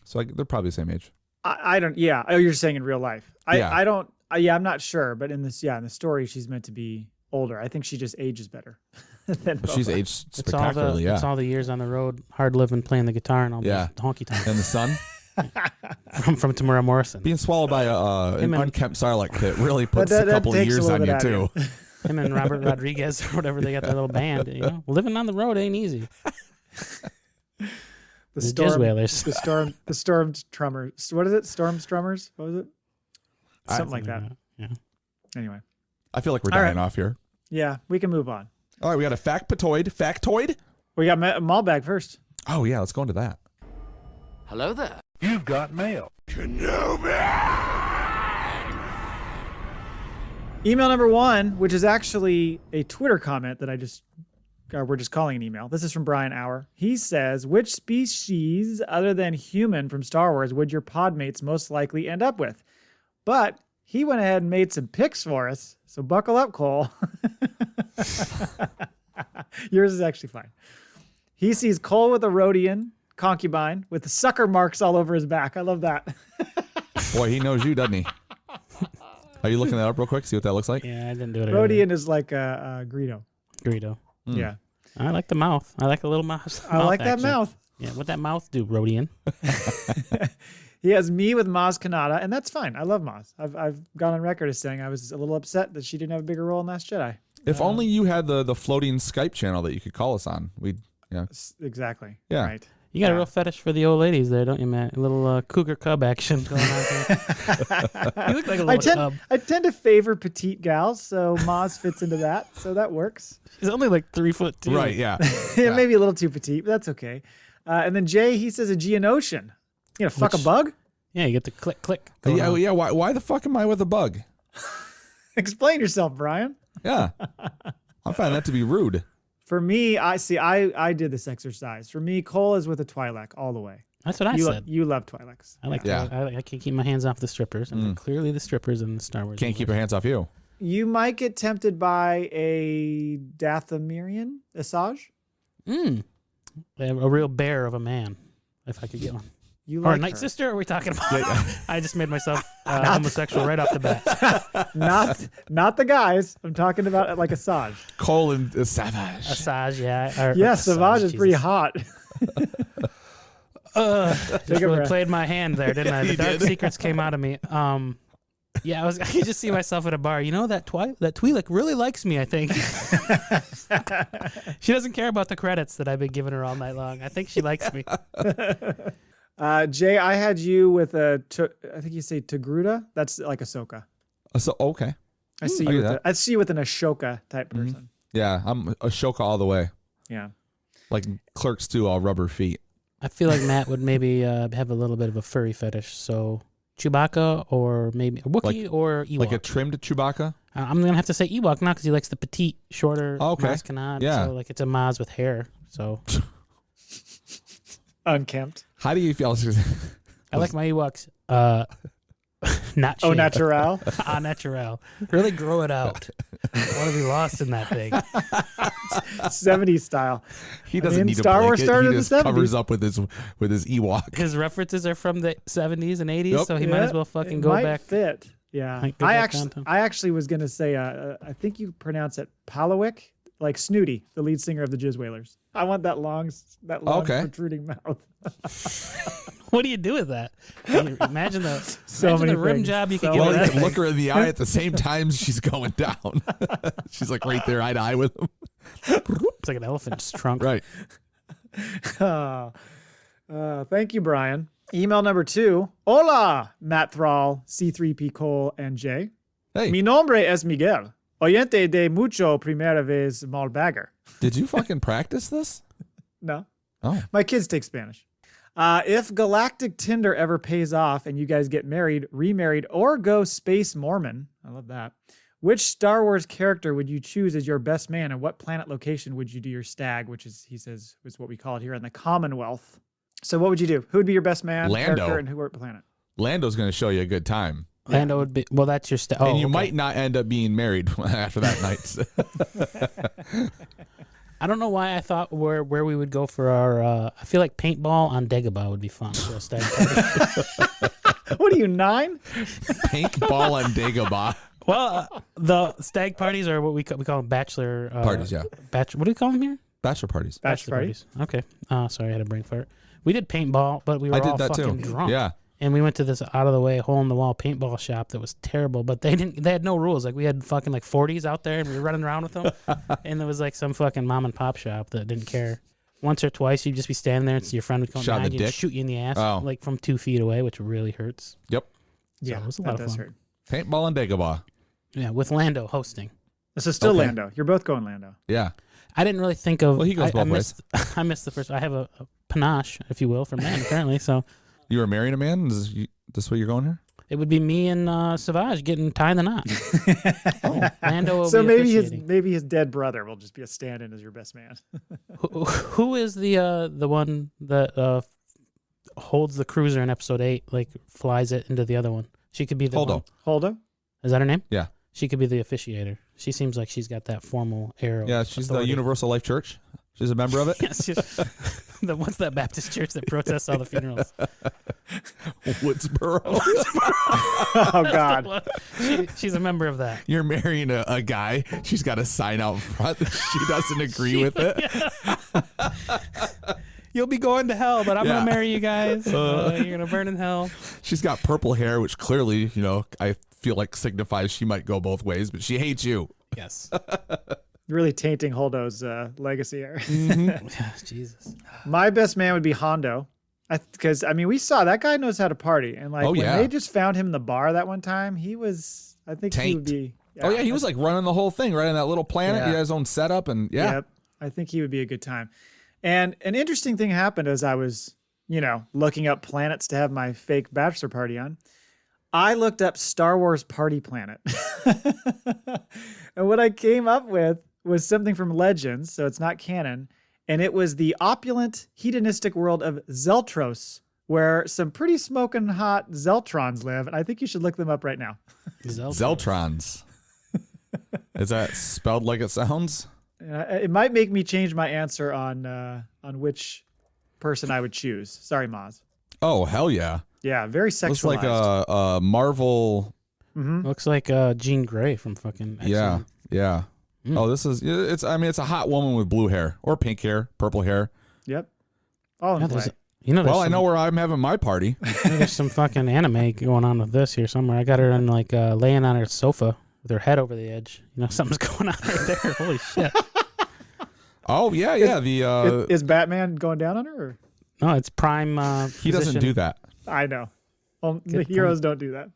So they're probably the same age. I don't. Yeah. Oh, you're saying in real life. Yeah. I don't. I'm not sure, but in this, in the story, she's meant to be older. I think she just ages better. Than But she's Boba. aged spectacularly. It's all the years on the road, hard living, playing the guitar, and all Yeah. those honky tonks And the sun from Tamara Morrison. being swallowed by an Him and- unkempt Sarlacc pit really puts That a couple of takes a years little on bit you out too. of Him and Robert Rodriguez or whatever, they got their little band. Living on the road ain't easy. The Jizz Whalers. the storm trummers. What is it? Storm strummers? What was it? Something like that. Yeah. Anyway, I feel like we're All dying right. off here. yeah, we can move on. All right, we got a factoid. We got Maulbag first. Oh yeah, let's go into that. Hello there. You've got mail. Email number 1, which is actually a Twitter comment that we're just calling an email. This is from Brian Auer. He says, which species other than human from Star Wars would your podmates most likely end up with? But he went ahead and made some picks for us. So buckle up, Cole. Yours is actually fine. He sees Cole with a Rhodian concubine with the sucker marks all over his back. I love that. Boy, he knows you, doesn't he? Are you looking that up real quick? See what that looks like? Yeah, I didn't do it. Rhodian is like a Greedo. Greedo. Yeah. I like the mouth. I like a little mouth. I like that action. mouth. Yeah, what that mouth do, Rhodian? He has me with Maz Kanata, and that's fine. I love Maz. I've gone on record as saying I was a little upset that she didn't have a bigger role in Last Jedi. If only you had the floating Skype channel that you could call us on. Exactly. Yeah. Right. You got Yeah. a real fetish for the old ladies there, don't you, Matt? A little cougar cub action going on there. You look like a little cub. I tend to favor petite gals, so Maz fits into that. So that works. He's only like 3'2". Right, yeah. Yeah, maybe a little too petite, but that's okay. And then Jay, he says a Geonosian. You know, fuck a bug? Yeah, you get the click, click. going Yeah, on. yeah. Why the fuck am I with a bug? Explain yourself, Brian. Yeah. I find that to be rude. For me, I did this exercise. For me, Cole is with a Twi'lek all the way. That's what I You, said. you love Twi'leks. I like Yeah. I can't keep my hands off the strippers, and they're clearly the strippers in the Star Wars. Can't keep her hands off you. You might get tempted by a Dathomirian Asajj. A real bear of a man, if I could get one. You Or a like night her. sister? Are we talking about? I just made myself homosexual right off the bat. Not the guys. I'm talking about like Asajj. Cole and Savage. Asajj, yeah. Yeah, Savage is pretty Jesus. hot. Just Take a really breath. played my hand there, didn't I? The dark secrets came out of me. Yeah, I could just see myself at a bar. You know, that Twi'lek really likes me, I think. She doesn't care about the credits that I've been giving her all night long. I think she likes me. Jay, I had you with I think you say Togruta. That's like Ahsoka. So okay. I see I you get with that. I see you with an Ashoka type person. Yeah, I'm Ashoka all the way. Yeah. Like Clerks 2, all rubber feet. I feel like Matt would maybe have a little bit of a furry fetish. So Chewbacca or maybe Wookiee or Ewok. Like a trimmed Chewbacca? I'm going to have to say Ewok now because he likes the petite, shorter Okay. Maz Kanata. Yeah. So like it's a Maz with hair. So Unkempt. How do you feel? I like my Ewoks. Not Oh, shaved. natural. Natural. Really grow it out. I want to be lost in that thing. 70s style. He doesn't mean, need Star a Wars blanket. started He in just the 70s. covers up with his Ewok. His references are from the 70s and 80s, Yep. so he might as well fucking It go might back. fit. Yeah. Like, good luck, Anton. I actually was going to say, I think you pronounce it Palawick, like Snooty, the lead singer of the Jizz Wailers. I want that long Okay. protruding mouth. What do you do with that? Imagine the So imagine many the rim things. job you So could get Well, with you that can thing. look her in the eye at the same time she's going down. She's like right there, eye to eye with him. It's like an elephant's trunk. Right. Thank you, Brian. Email number 2. Hola, Matt Thrall, C3P Cole, and Jay. Hey, Mi nombre es Miguel, oyente de mucho primera vez Malbagger. did you fucking practice this? No, Oh, my kids take Spanish. If Galactic Tinder ever pays off and you guys get married, remarried, or go Space Mormon, I love that. Which Star Wars character would you choose as your best man, and what planet location would you do your stag, which is, he says, is what we call it here in the Commonwealth. So what would you do? Who would be your best man, Lando. character, and who what planet? Lando's going to show you a good time. Lando would be, well, that's your And you might not end up being married after that night. I don't know why I thought where we would go for our, I feel like paintball on Dagobah would be fun for a stag party. What are you, 9? Pink ball on Dagobah. Well, the stag parties are what we call them bachelor Parties, yeah. What do we call them here? Bachelor parties. Bachelor party? Okay. Sorry, I had a brain fart. We did paintball, but we were I did all that fucking too. drunk. Yeah. And we went to this out of the way, hole in the wall paintball shop that was terrible. But they had no rules. Like we had fucking like 40s out there, and we were running around with them. And there was like some fucking mom and pop shop that didn't care. Once or twice, you'd just be standing there, and so your friend would come Shot in behind the you and dick? shoot you in the ass, Oh. like from 2 feet away, which really hurts. Yep. Yeah, it was a that lot of does fun. hurt. Paintball on Dagobah. Yeah, with Lando hosting. This is still Okay. Lando. You're both going Lando. Yeah. I didn't really think of. Well, he goes I both missed, I missed the first. I have a panache, if you will, for men apparently. So You were marrying a man? Is this what you're going here? it would be me and Savage getting tying the knot. Lando will So be maybe officiating. his dead brother will just be a stand-in as your best man. Who is the one that holds the cruiser in episode 8, like flies it into the other one? She could be the Hold one. on. Holdo? Is that her name? Yeah. She could be the officiator. She seems like she's got that formal air. of Yeah, she's the authority. Universal Life Church. She's a member of it. Yes, what's that Baptist church that protests all the funerals? Woodsboro. Oh, God. She's a member of that. You're marrying a guy. She's got a sign out front that she doesn't agree with it. You'll be going to hell, but I'm Yeah. gonna marry you guys. You're gonna burn in hell. She's got purple hair, which clearly, I feel like signifies she might go both ways, but she hates you. Yes. Really tainting Holdo's legacy here. Jesus. My best man would be Hondo. Because, we saw that guy knows how to party. And, like, Oh, when yeah. they just found him in the bar that one time, he was, I think he would Tanked. be. Oh, yeah, he was like running the whole thing right on that little planet. Yeah. He had his own setup, and yeah. Yep. I think he would be a good time. And an interesting thing happened as I was, looking up planets to have my fake bachelor party on. I looked up Star Wars Party Planet. And what I came up with was something from Legends, so it's not canon. And it was the opulent, hedonistic world of Zeltros, where some pretty smoking hot Zeltrons live. And I think you should look them up right now. Zeltrons. Is that spelled like it sounds? It might make me change my answer on which person I would choose. Sorry, Maz. Oh, hell yeah. Yeah, very sexualized. Looks like a Marvel. Looks like Jean Grey from fucking X-Men. Yeah, yeah. Oh, this is, it's a hot woman with blue hair or pink hair, purple hair. Yep. All in Yeah, play. there's Well, I some- know where I'm having my party. there's some fucking anime going on with this here somewhere. I got her in like laying on her sofa with her head over the edge. Something's going on right there. Holy shit. Oh, yeah, yeah. The Is Batman going down on her? Or? No, it's prime. he doesn't do that. I know. The Good heroes don't do that.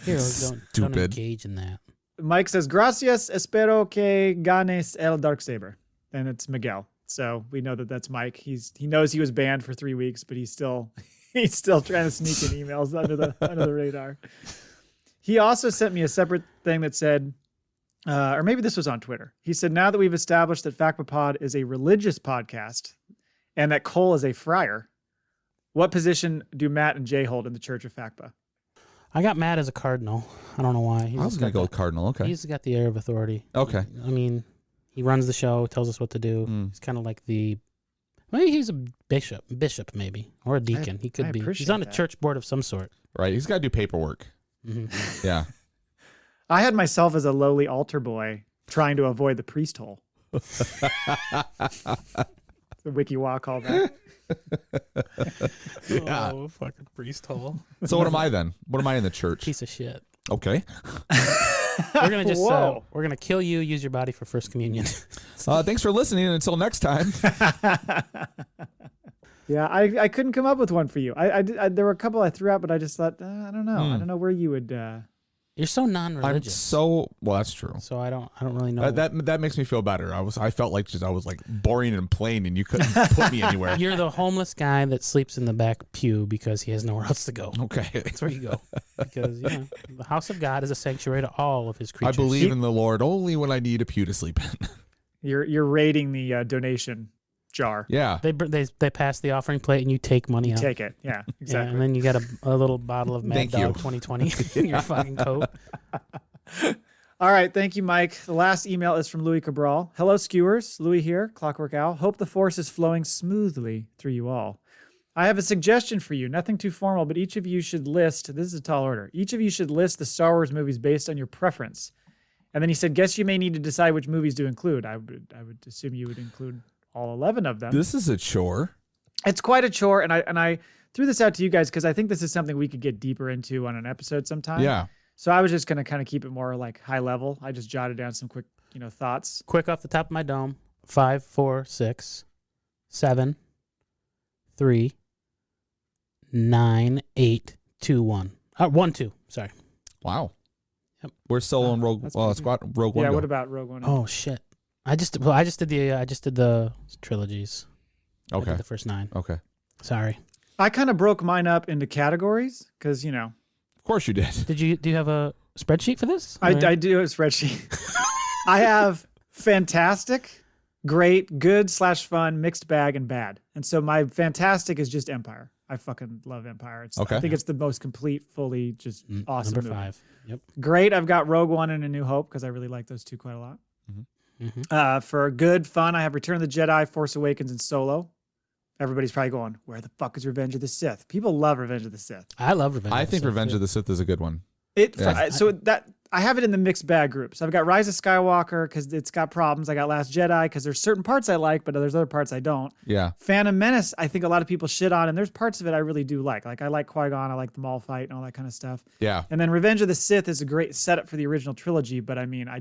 Heroes don't Stupid. engage in that. Mike says, "Gracias, espero que ganes el Darksaber," and it's Miguel. So we know that that's Mike. He knows he was banned for 3 weeks, but he's still trying to sneak in emails under the radar. He also sent me a separate thing that said, or maybe this was on Twitter. He said, "Now that we've established that FACPA Pod is a religious podcast and that Cole is a friar, what position do Matt and Jay hold in the Church of FACPA?" I got mad as a cardinal. I don't know why. I was going to go with Cardinal. Okay. He's got the air of authority. Okay. I mean, he runs the show, tells us what to do. He's kind of like maybe he's a bishop maybe, or a deacon. He I could be. He's appreciate on a that. church board of some sort. Right. He's got to do paperwork. Yeah. I had myself as a lowly altar boy trying to avoid the priest hole. The WikiWa called that. Yeah. Oh, fucking priest hole. So what am I then? What am I in the church? Piece of shit. Okay. We're gonna just Whoa. we're gonna kill you. Use your body for first communion. Thanks for listening. Until next time. Yeah, I couldn't come up with one for you. I there were a couple I threw out, but I just thought I don't know. I don't know where you would. You're so I'm non-religious. so well. That's true. So I don't really know. That makes me feel better. I felt like I was like boring and plain, and you couldn't put me anywhere. You're the homeless guy that sleeps in the back pew because he has nowhere else to go. Okay. That's where you go. Because the house of God is a sanctuary to all of his I creatures. believe in the Lord only when I need a pew to sleep in. You're raiding the donation jar. Yeah. They pass the offering plate and you take money out. Take it. Yeah, Yeah, exactly. and then you got a little bottle of Mad Thank Dog you. 2020 in your fucking coat. All right, thank you, Mike. The last email is from Louis Cabral. Hello, skewers. Louis here, Clockwork Owl. Hope the force is flowing smoothly through you all. I have a suggestion for you. Nothing too formal, but each of you should list, this is a tall order, each of you should list the Star Wars movies based on your preference. And then he said, guess you may need to decide which movies to include. I would assume you would include all 11 of them. This is a chore. It's quite a chore, and I threw this out to you guys because I think this is something we could get deeper into on an episode sometime. Yeah. So I was just going to kind of keep it more like high level. I just jotted down some quick, thoughts. Quick off the top of my dome. 5, 4, 6, 7, 3, 9, 8, 2, 1. 1, 2. Sorry. Wow. Yep. We're still on Rogue that's pretty Rogue One. Yeah. go. What about Rogue One? Oh shit. I just did the trilogies. I Okay. did the first 9. Okay. Sorry. I kind of broke mine up into categories because Of course you did. Do you have a spreadsheet for this? I do have a spreadsheet. I have fantastic, great, good / fun, mixed bag, and bad. And so my fantastic is just Empire. I fucking love Empire. Okay. I think it's the most complete, fully just awesome Number movie. 5. Yep. Great. I've got Rogue One and A New Hope because I really like those two quite a lot. For good fun, I have Return of the Jedi, Force Awakens, and Solo. Everybody's probably going, where the fuck is Revenge of the Sith? People love Revenge of the Sith. I love Revenge. I of the think Sith, Revenge too. of the Sith is a good one. I have it in the mixed bag group. So I've got Rise of Skywalker because it's got problems. I got Last Jedi because there's certain parts I like, but there's other parts I don't. Yeah. Phantom Menace, I think a lot of people shit on, and there's parts of it I really do like. Like I like Qui-Gon, I like the Maul fight and all that kind of stuff. Yeah. And then Revenge of the Sith is a great setup for the original trilogy, but I mean, I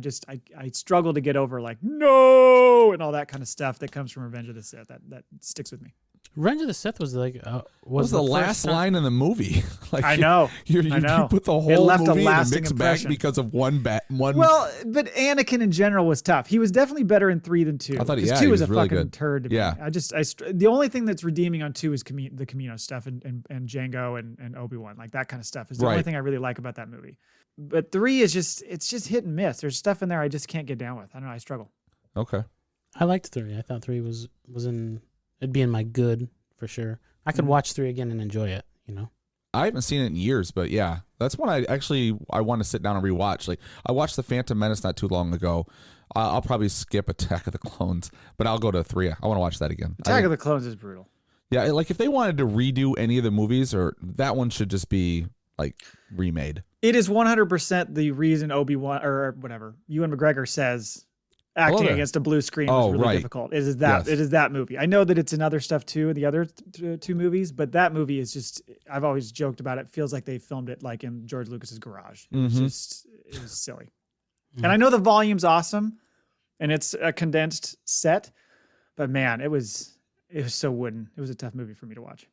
struggle to get over like no and all that kind of stuff that comes from Revenge of the Sith. That sticks with me. Revenge of the Sith was like What was the first last time- line in the movie? Like I know. You I know. put the It whole left a movie in a lasting mixed bag impression. because of one. Well, but Anakin in general was tough. He was definitely better in 3 than 2. I thought he- 'Cause yeah, 2 he was was a really fucking good. turd to Yeah. me. The only thing that's redeeming on 2 is the Camino stuff and Django and Obi-Wan. Like that kind of stuff is the only Right. thing I really like about that movie. But 3 is just hit and miss. There's stuff in there I just can't get down with. I don't know. I struggle. Okay. I liked 3. I thought 3 was it'd be in my good for sure. I could watch 3 again and enjoy it, I haven't seen it in years, but yeah, that's one I want to sit down and rewatch. Like I watched The Phantom Menace not too long ago. I'll probably skip Attack of the Clones, but I'll go to 3. I want to watch that again. Attack of the Clones is brutal. Yeah, like if they wanted to redo any of the movies, or that one should just be like remade. It is 100% the reason Obi-Wan or whatever Ewan McGregor says acting yeah. against a blue screen was really right. difficult. It is that Yes. it is that movie. I know that it's in other stuff too, in the other 2 movies, but that movie is just. I've always joked about it. It feels like they filmed it like in George Lucas's garage. It was it was silly. And I know the volume's awesome, and it's a condensed set, but man, it was so wooden. It was a tough movie for me to watch.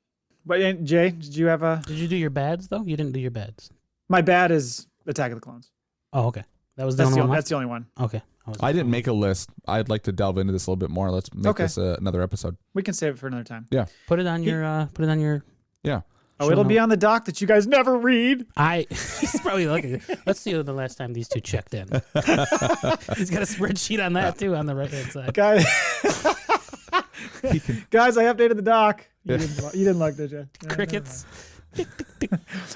But Jay, did you have a? Did you do your bads though? You didn't do your bads. My bad is Attack of the Clones. Oh, okay. That was the That's only the, one. that's the only one. Okay. I didn't make a list. I'd like to delve into this a little bit more. Let's make Okay. this another episode. We can save it for another time. Yeah. Put it on your. Yeah. Oh, it'll be on the doc that you guys never read. He's probably looking. Let's see the last time these 2 checked in. He's got a spreadsheet on that too on the right hand side. Guys, guys, I updated the doc. You didn't look, did you? Yeah, Crickets.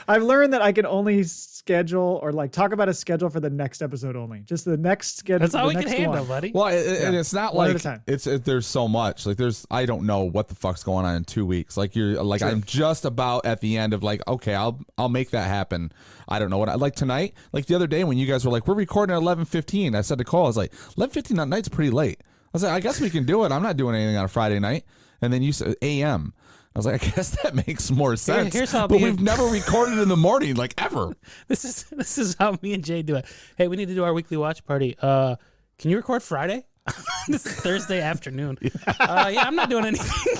I've learned that I can only schedule or like talk about a schedule for the next episode only. Just the next schedule. That's all we the can next handle, one. buddy. Well, and it's not One at like a time. there's so much. Like I don't know what the fuck's going on in 2 weeks. Like I'm just about at the end of like, okay, I'll make that happen. I don't know what like tonight. Like the other day when you guys were like, we're recording at 11:15. I said to Cole, I was like, 11:15 at night's pretty late. I was like, I guess we can do it. I'm not doing anything on a Friday night. And then you said AM. I was like, I guess that makes more sense. Here's how but we've never recorded in the morning, like ever. This is how me and Jay do it. Hey, we need to do our weekly watch party. Can you record Friday? This is Thursday afternoon. Yeah, I'm not doing anything.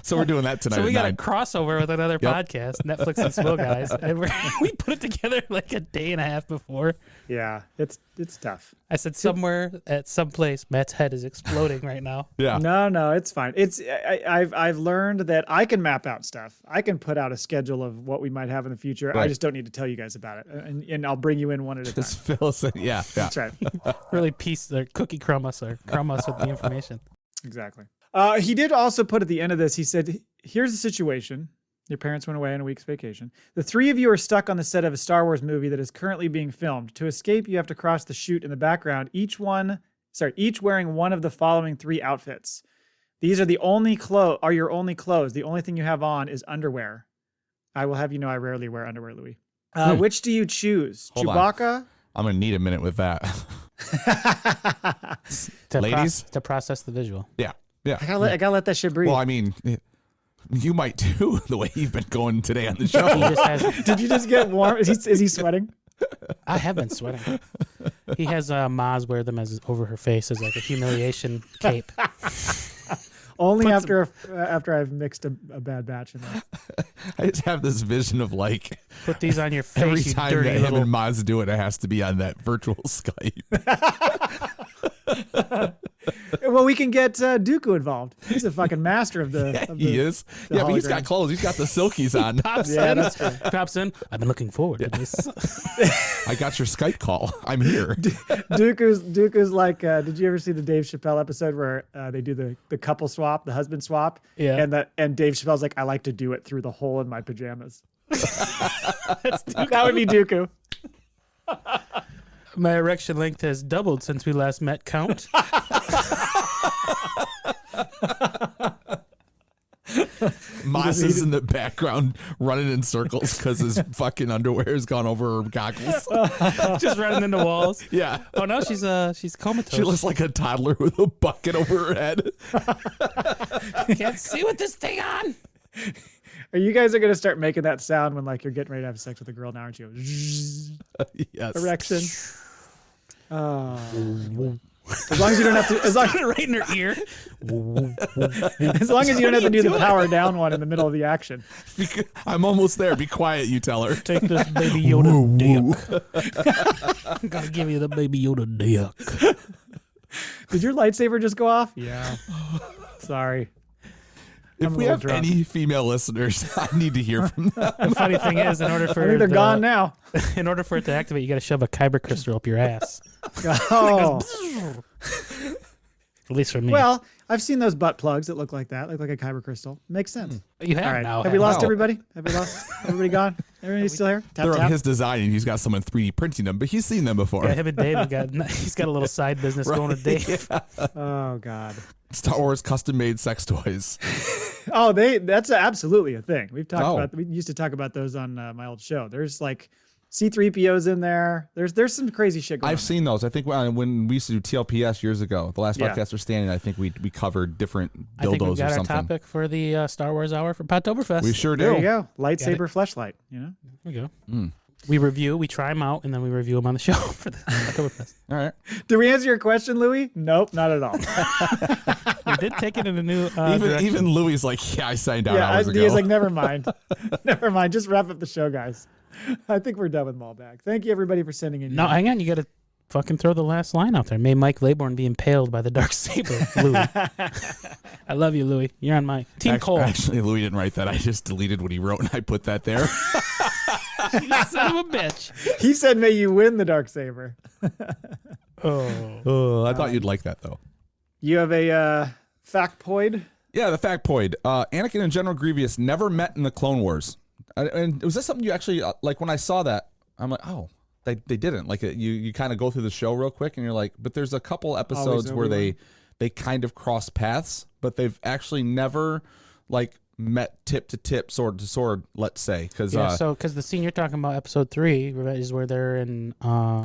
So we're doing that tonight. So we at got 9. a crossover with another podcast, Netflix and Swill Guys, and we put it together like a day and a half before. Yeah, it's tough. I said somewhere at some place, Matt's head is exploding right now. Yeah. No, it's fine. I've learned that I can map out stuff. I can put out a schedule of what we might have in the future. I Right. just don't need to tell you guys about it, and I'll bring you in one at a time. Just fill us in. Yeah. That's right. Really cookie crumb us or crumb us with the information. Exactly. He did also put at the end of this, he said, here's the situation. Your parents went away on a week's vacation. The three of you are stuck on the set of a Star Wars movie that is currently being filmed. To escape, you have to cross the chute in the background, each wearing one of the following three outfits. These are your only clothes. The only thing you have on is underwear. I will have you know I rarely wear underwear, Louis. Which do you choose? Hold on. Chewbacca? I'm going to need a minute with that. Ladies? To process the visual. Yeah. Yeah. I gotta let that shit breathe. Well, I mean, you might too, the way you've been going today on the show. He just has. Did you just get warm? Is he sweating? I have been sweating. He has Maz wear them as over her face as like a humiliation cape. Only after I've mixed a bad batch in there. I just have this vision of like Put these on your face, every you time dirty that him little. and Maz do it, it has to be on that virtual Skype. Well, we can get Dooku involved. He's a fucking master of the. Of He the is. the Yeah, but he's got hologram. clothes. He's got the silkies on. Pops Yeah, in. that's true. Pops in. I've been looking forward to this. I got your Skype call. I'm here. Dooku's like. Did you ever see the Dave Chappelle episode where they do the couple swap, the husband swap? Yeah. And Dave Chappelle's like, I like to do it through the hole in my pajamas. That's That would be Dooku. My erection length has doubled since we last met. Count. Maz is in the background running in circles because his fucking underwear has gone over her goggles. Just running into walls. Yeah. Oh no, she's comatose. She looks like a toddler with a bucket over her head. Can't see with this thing on. You guys are gonna start making that sound when like you're getting ready to have sex with a girl now, aren't you? Yes. Erection. Oh. As long as you don't have to. As long, Right in her ear. as long as you don't have to do the power down one in the middle of the action. I'm almost there. Be quiet, you tell her. Take this baby Yoda dick. I'm gonna give you the baby Yoda dick. Did your lightsaber just go off? Yeah. Sorry. If I'm a we little have drunk. any female listeners, I need to hear from them. The funny thing is, in order I for think they're gone now. In order for it to activate, you got to shove a kyber crystal up your ass. Oh. At least for me. Well, I've seen those butt plugs that look like that, like a kyber crystal. Makes sense. you have All right. now. Have we lost No. everybody? Have we lost everybody gone? Everybody still here? Tap, They're of tap. his design, and he's got someone 3D printing them, but he's seen them before. Yeah, him and Dave he's got a little side business going with Dave. Oh God. Star Wars custom-made sex toys. Oh, that's absolutely a thing. We've talked Oh. about. We used to talk about those on my old show. There's like C-3POs in there. There's some crazy shit going on. I've seen those. I think when we used to do TLPS years ago, the last Yeah. podcast we're standing, I think we covered different I think we've dildos got or our something. topic for the Star Wars Hour for Podtoberfest. We sure do. There you go. Lightsaber fleshlight. You know. There we go. Mm. We try them out, and then we review them on the show for the Podtoberfest. All right. Did we answer your question, Louis? Nope, not at all. We did take it in a new direction. Even Louis like, yeah, I signed out Yeah, hours he ago. was like, never mind. Never mind. Just wrap up the show, guys. I think we're done with Mailbag. Thank you, everybody, for sending in. No, your- hang on. You got to fucking throw the last line out there. May Mike Laybourne be impaled by the dark saber, Louis. I love you, Louis. You're on my team. Cole. Actually, Louis didn't write that. I just deleted what he wrote and I put that there. You son of a bitch. He said, "May you win the dark saber." Oh. Oh, I thought you'd like that though. You have a factoid. Yeah, the factoid. Anakin and General Grievous never met in the Clone Wars. And was that something you actually like? When I saw that, I'm like, oh, they didn't like it. You kind of go through the show real quick, and you're like, but there's a couple episodes where they kind of cross paths, but they've actually never like met tip to tip, sword to sword, let's say, because because the scene you're talking about, episode 3, is where they're in.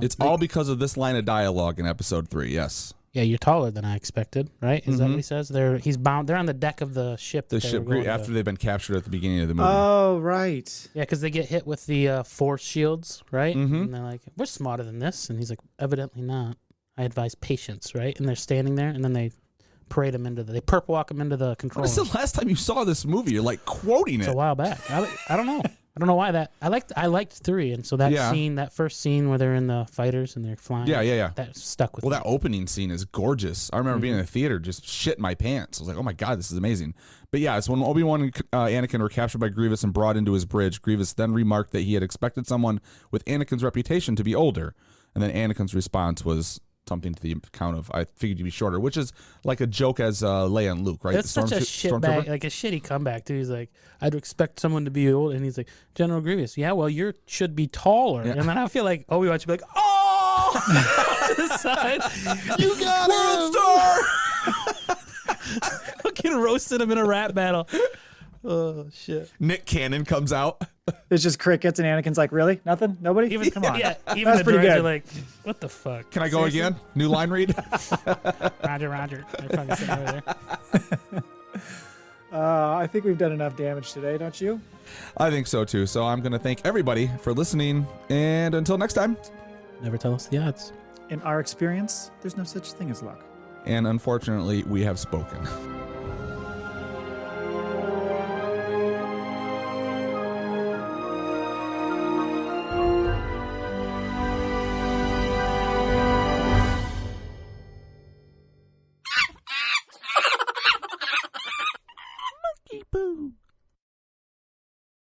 It's all because of this line of dialogue in episode 3. Yes. Yeah, you're taller than I expected, right? Is that what he says? He's bound. They're on the deck of the ship. The ship after they've been captured at the beginning of the movie. Oh, right. Yeah, because they get hit with the force shields, right? And they're like, "We're smarter than this," and he's like, "Evidently not. I advise patience, right?" And they're standing there, and then they parade him they perp walk him into the control room. When's the last time you saw this movie? You're like quoting it. It's a while back. I don't know. I don't know why that. I liked 3, and so that scene, that first scene where they're in the fighters and they're flying. Yeah. That stuck with me. Well, that opening scene is gorgeous. I remember being in the theater, just shit my pants. I was like, oh my god, this is amazing. But yeah, it's when Obi-Wan and Anakin were captured by Grievous and brought into his bridge. Grievous then remarked that he had expected someone with Anakin's reputation to be older, and then Anakin's response was something to the account of, I figured you'd be shorter, which is like a joke as Leia and Luke, right? That's such a shitbag, like a shitty comeback too. He's like, I'd expect someone to be old, and he's like, General Grievous, yeah, well, you should be taller. And then I feel like Obi-Wan should be like, oh, to the side, you got World Star. Fucking roasted him in a rap battle. Oh shit! Nick Cannon comes out. It's just crickets, and Anakin's like, really? Nothing? Nobody? Come on. Yeah, even the droids are like, what the fuck? Can I go again? New line read? Roger. They're fucking sitting over there. I think we've done enough damage today, don't you? I think so too. So I'm going to thank everybody for listening. And until next time. Never tell us the odds. In our experience, there's no such thing as luck. And unfortunately, we have spoken. Monkey poo.